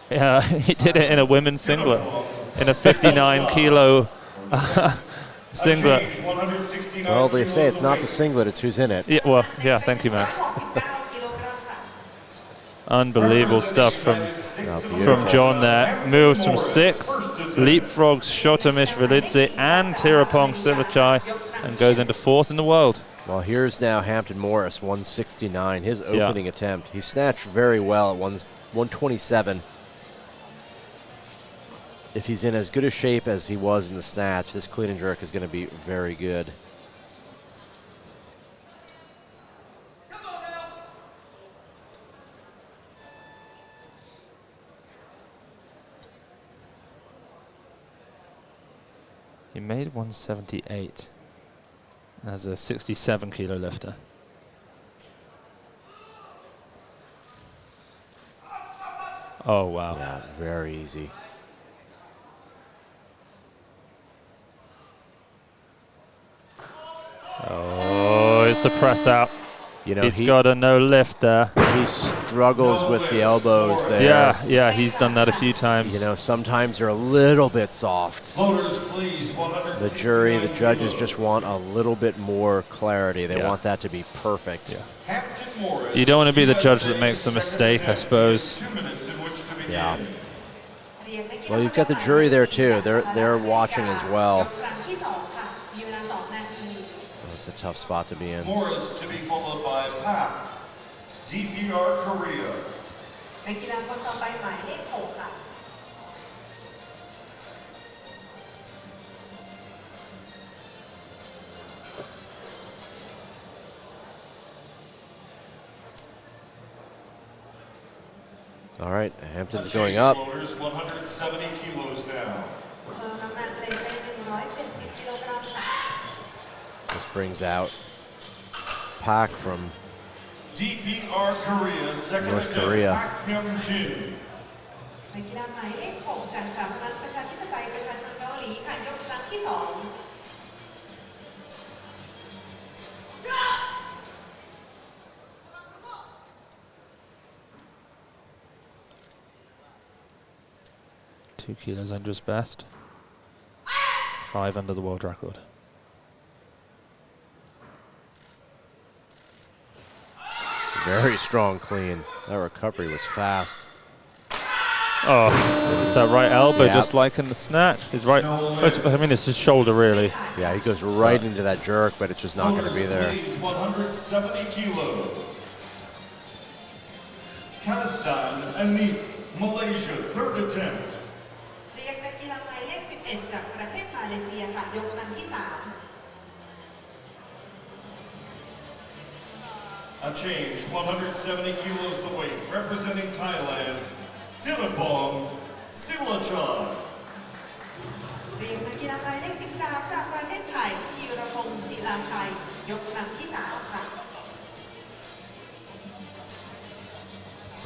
He did it in a women's singlet, in a 59 kilo singlet. Well, they say it's not the singlet; it's who's in it. Yeah. Well, yeah. Thank you, Max. Unbelievable stuff from John there. Moves from 6th, leapfrogs Shotamish Velidze and Tirapong Silachai, and goes into 4th in the world. Well, here's now Hampton Morris, 169, his opening attempt. He snatched very well at 127. If he's in as good a shape as he was in the snatch, this clean and jerk is going to be very good. He made 178 as a 67 kilo lifter. Oh, wow. Yeah, very easy. Oh, it's a press out. You know, he's got a no lift there. He struggles with the elbows there. Yeah, he's done that a few times. You know, sometimes they're a little bit soft. The jury, the judges just want a little bit more clarity. They want that to be perfect. Yeah. You don't want to be the judge that makes the mistake, I suppose. Yeah. Well, you've got the jury there too. They're watching as well. It's a tough spot to be in. Morris to be followed by Pak, DPR Korea. All right, Hampton's going up. 170 kilos now. This brings out Pak from DPR Korea, second North Korea. Pak Hyung-jin. Two kilos under his best. 5 under the world record. Very strong clean. That recovery was fast. Oh, it's that right elbow, just like in the snatch. His right, I mean, it's his shoulder, really. Yeah, he goes right into that jerk, but it's just not going to be there. 170 kilos. Kazakhstan and Malaysia, third attempt. A change, 170 kilos the weight, representing Thailand, Tirapong Silachai.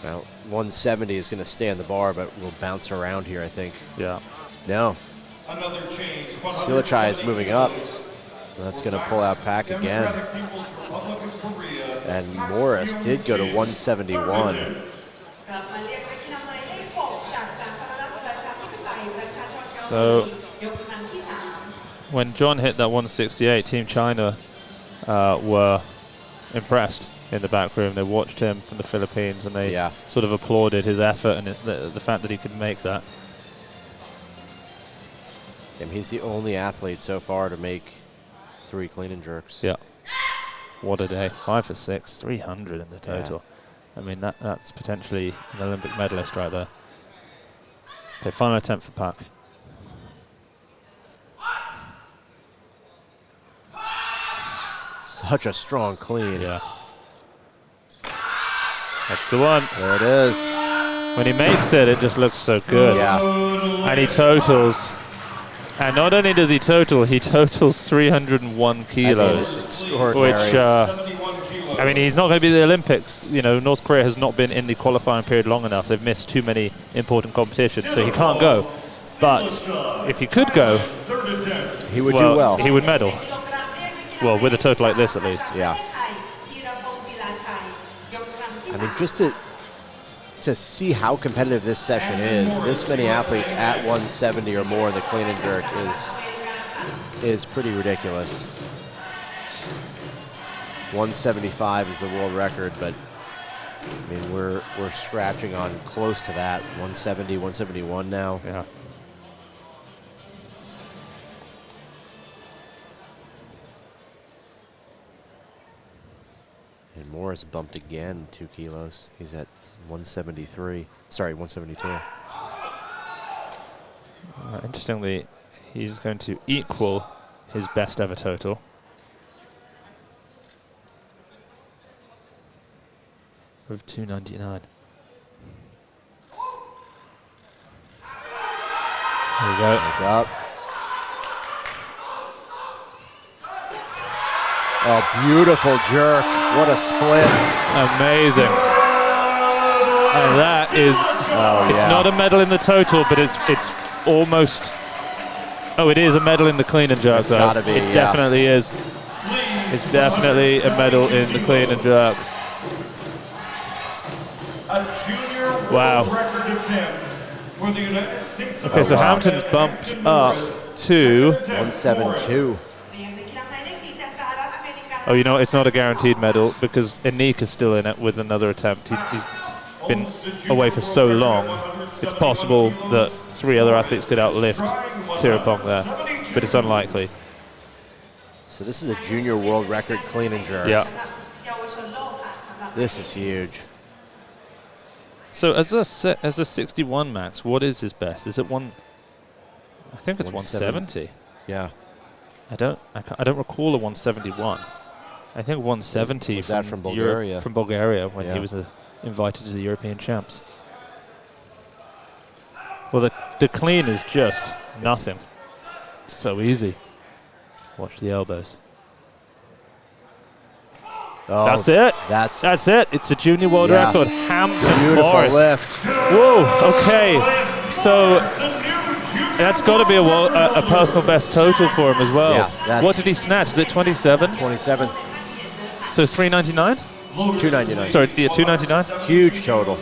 Well, 170 is going to stay on the bar, but will bounce around here, I think. Yeah. No. Another change. Silachai is moving up. That's going to pull out Pak again. And Morris did go to 171. So when John hit that 168, Team China were impressed in the back room. They watched him from the Philippines and they sort of applauded his effort and the fact that he could make that. And he's the only athlete so far to make 3 clean and jerks. Yeah. What a day. 5 for 6, 300 in the total. Yeah. I mean, that's potentially an Olympic medalist right there. Okay, final attempt for Pak. Such a strong clean. Yeah. That's the one. There it is. When he makes it, it just looks so good. Yeah. And he totals. And not only does he totals 301 kilos. Extraordinary. Which, I mean, he's not going to be in the Olympics. You know, North Korea has not been in the qualifying period long enough. They've missed too many important competitions, so he can't go. But if he could go, he would do well. He would medal. Well, with a total like this, at least. Yeah. I mean, just to see how competitive this session is, this many athletes at 170 or more in the clean and jerk is pretty ridiculous. 175 is the world record, but I mean we're scratching on close to that. 170, 171 now. Yeah. And Morris bumped again 2 kilos. He's at 173. Sorry, 172. Interestingly, he's going to equal his best ever total. Of 299. There we go. He's up. Oh, beautiful jerk. What a split. Amazing. And that is, it's not a medal in the total, but it's almost, it is a medal in the clean and jerk, though. Gotta be, it definitely is. It's definitely a medal in the clean and jerk. A junior wow. record attempt for the United States. Okay, so Hampton's bumped up to 172. Oh, you know, it's not a guaranteed medal because Anik is still in it with another attempt. He's been away for so long. It's possible that 3 other athletes could outlift Tirapong there, but it's unlikely. So this is a junior world record clean and jerk. Yeah. This is huge. So as a 61 max, what is his best? Is it one? I think it's 170. Yeah. I don't recall a 171. I think 170 was that from Bulgaria? From Bulgaria when he was invited to the European Champs. Well, the clean is just nothing. So easy. Watch the elbows. Oh, that's it. That's it. It's a junior world record. Hampton Morris. Lift. Whoa. Okay. So that's got to be a personal best total for him as well. Yeah, what did he snatch? Is it 27? 27. So 399? 299. Sorry, 299? Huge total.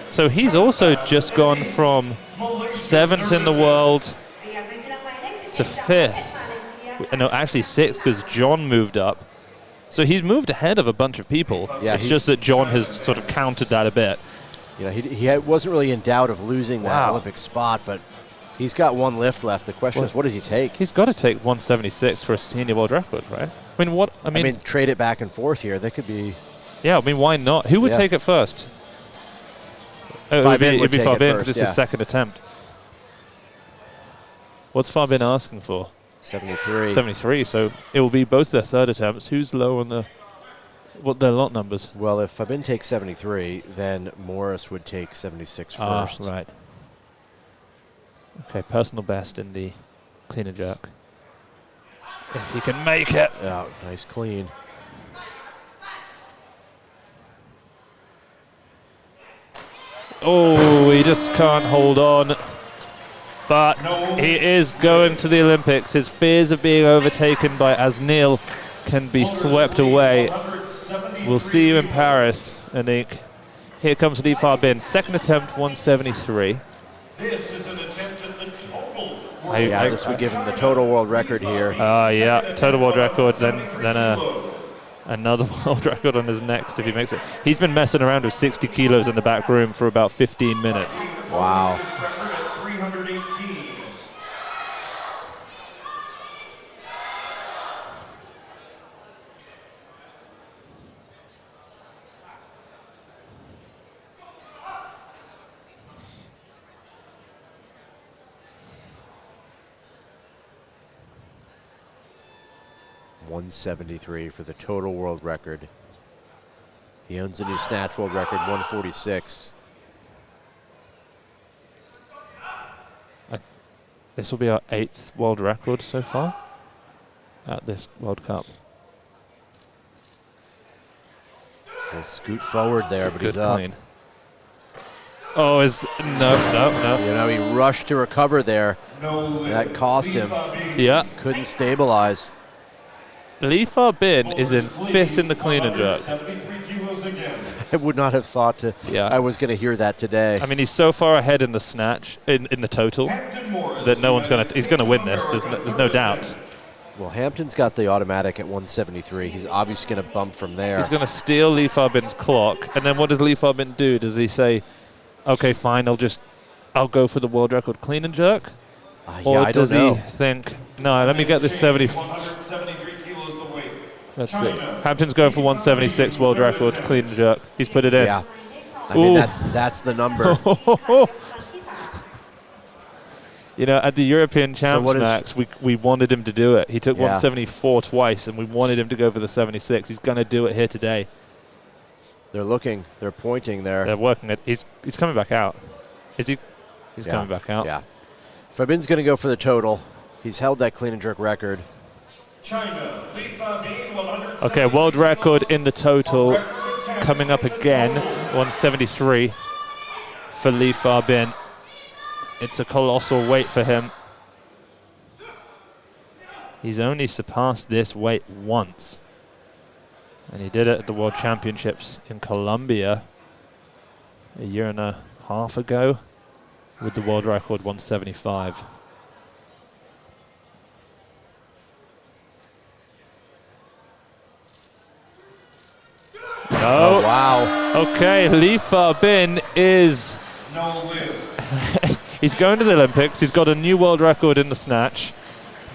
So he's also just gone from 7th in the world to 5th. No, actually 6th because John moved up. So he's moved ahead of a bunch of people. Yeah, it's just that John has sort of countered that a bit. You know, he wasn't really in doubt of losing that Olympic spot, but he's got 1 lift left. The question is, what does he take? He's got to take 176 for a senior world record, right? I mean, trade it back and forth here. That could be. Yeah, I mean, why not? Who would take it first? Fabin it'd be Fabin because it's yeah. his second attempt. What's Fabin asking for? 73. 73, so it will be both their third attempts. Who's low on what their lot numbers? Well, if Fabin takes 73, then Morris would take 76 first. Right. Okay, personal best in the Clean and jerk. If he can make it. Yeah, nice clean. Oh, he just can't hold on. But he is going to the Olympics. His fears of being overtaken by Asnil can be swept away. We'll see you in Paris, Anik. Here comes Lee Fabin. Second attempt, 173. This is an attempt at the total. Yeah, this would give him the total world record here. Yeah, total world record, then another world record on his next if he makes it. He's been messing around with 60 kilos in the back room for about 15 minutes. Wow. 318. .173 for the total world record. He owns a new snatch world record, 146. This will be our 8th world record so far at this World Cup. He'll scoot forward there, but he's up. Clean. Oh, no. You know, he rushed to recover there. That cost him. Yeah. Couldn't stabilize. Lee Fabin is in 5th in the clean and jerk. 73 kilos again. I would not have thought I was going to hear that today. I mean, he's so far ahead in the snatch, in the total, Hampton Morris, that no one's going to, he's going to win this. There's no doubt. Well, Hampton's got the automatic at 173. He's obviously going to bump from there. He's going to steal Lee Fabin's clock, and then what does Lee Fabin do? Does he say, okay, fine, I'll go for the world record clean and jerk? Or I does don't know. he think, no, let me get this 70. 173 kilos the weight. Let's see. Hampton's going for 176 world record clean and jerk. He's put it in. Yeah. I mean, that's the number. You know, at the European Champs Max, we wanted him to do it. He took 174 twice, and we wanted him to go for the 76. He's going to do it here today. They're looking. They're pointing there. They're working it. He's coming back out. Is he? He's coming back out. Yeah. Fabin's going to go for the total. He's held that clean and jerk record. China, Lee Fabin, 170. Okay, world record in the total coming up again, 173 for Lee Fabin. It's a colossal weight for him. He's only surpassed this weight once. And he did it at the World Championships in Colombia a year and a half ago with the world record 175. No. Oh, wow. Okay, Lee Fabin is... He's going to the Olympics. He's got a new world record in the snatch,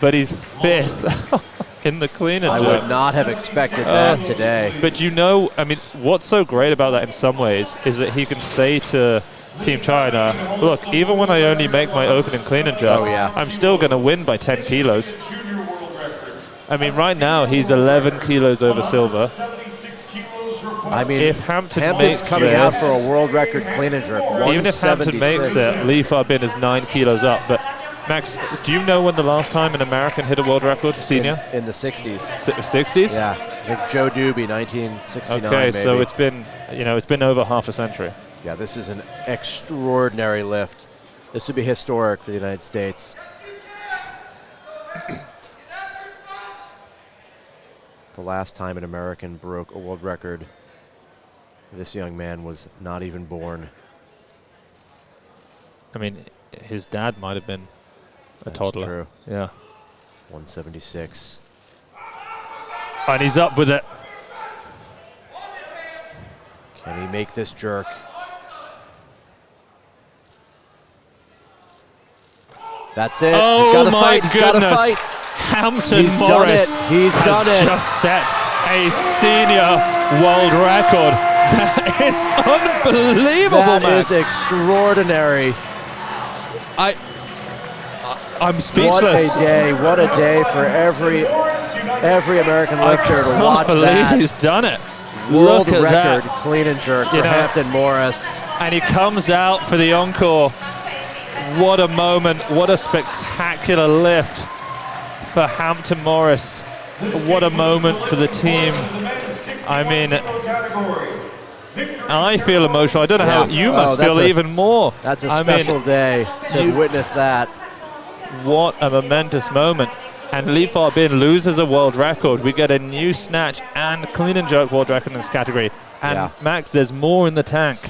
but he's 5th in the clean and I jerk. would not have expected that today. But you know, I mean, what's so great about that in some ways is that he can say to Team China, look, even when I only make my opening clean and jerk, I'm still going to win by 10 kilos. I mean, right now, he's 11 kilos over silver. I mean, if Hampton's coming out for a world record clean and jerk. Even if Hampton makes it, Lee Fabin is 9 kilos up. But Max, do you know when the last time an American hit a world record, senior? In the 60s. 60s? Yeah, I think Joe Doobie, 1969. Okay, maybe. so it's been over half a century. Yeah, this is an extraordinary lift. This would be historic for the United States. The last time an American broke a world record, this young man was not even born. I mean, his dad might have been a toddler. True. Yeah. 176. And he's up with it. Can he make this jerk? That's it. Oh, he's got to my fight. goodness. He's got to fight. Hampton He's Morris done it. He's done has it. just set a senior world record. That is unbelievable, That is extraordinary. I'm speechless. What a day. What a day for every American lifter to watch I can't that. believe he's done it. World Look at record that. clean and jerk for Hampton Morris. And he comes out for the encore What a moment, what a spectacular lift for Hampton Morris. What a moment for the team. I mean, I feel emotional. I don't know how you must feel even more. That's a special day to witness that. What a momentous moment. And Lee Fabin loses a world record. We get a new snatch and clean and jerk world record in this category. And Max, there's more in the tank.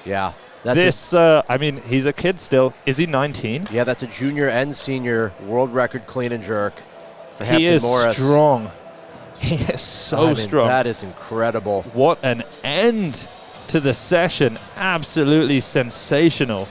Yeah. I mean, he's a kid still. Is he 19? Yeah, that's a junior and senior world record clean and jerk for Hampton Morris. He is strong. He is so strong. That is incredible. What an end to the session. Absolutely sensational.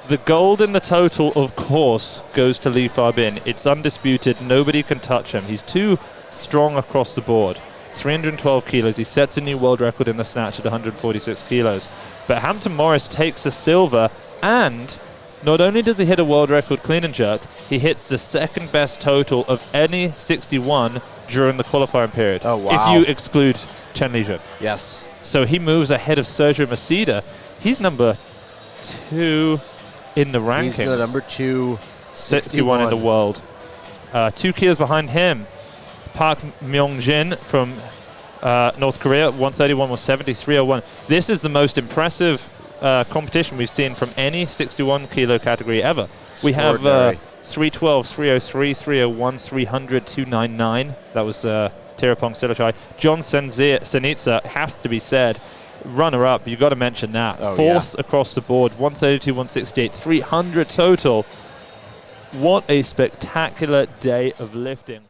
The gold in the total, of course, goes to Lee Fabin. It's undisputed. Nobody can touch him. He's too strong across the board. 312 kilos. He sets a new world record in the snatch at 146 kilos. But Hampton Morris takes the silver, and not only does he hit a world record clean and jerk, he hits the second best total of any 61 during the qualifying period. Oh, wow. If you exclude Chen Lijun. Yes. So he moves ahead of Sergio Maceda. He's number 2 in the rankings. He's the number 2. 61 in the world. 2 kilos behind him, Park Myung-jin from North Korea, 131, 170, 301. This is the most impressive competition we've seen from any 61 kilo category ever. We have 312, 303, 301, 300, 299. That was Tirapong Silachai. John Senitsa has to be said. Runner up, you got to mention that. Fourth across the board, 132, 168, 300 total. What a spectacular day of lifting.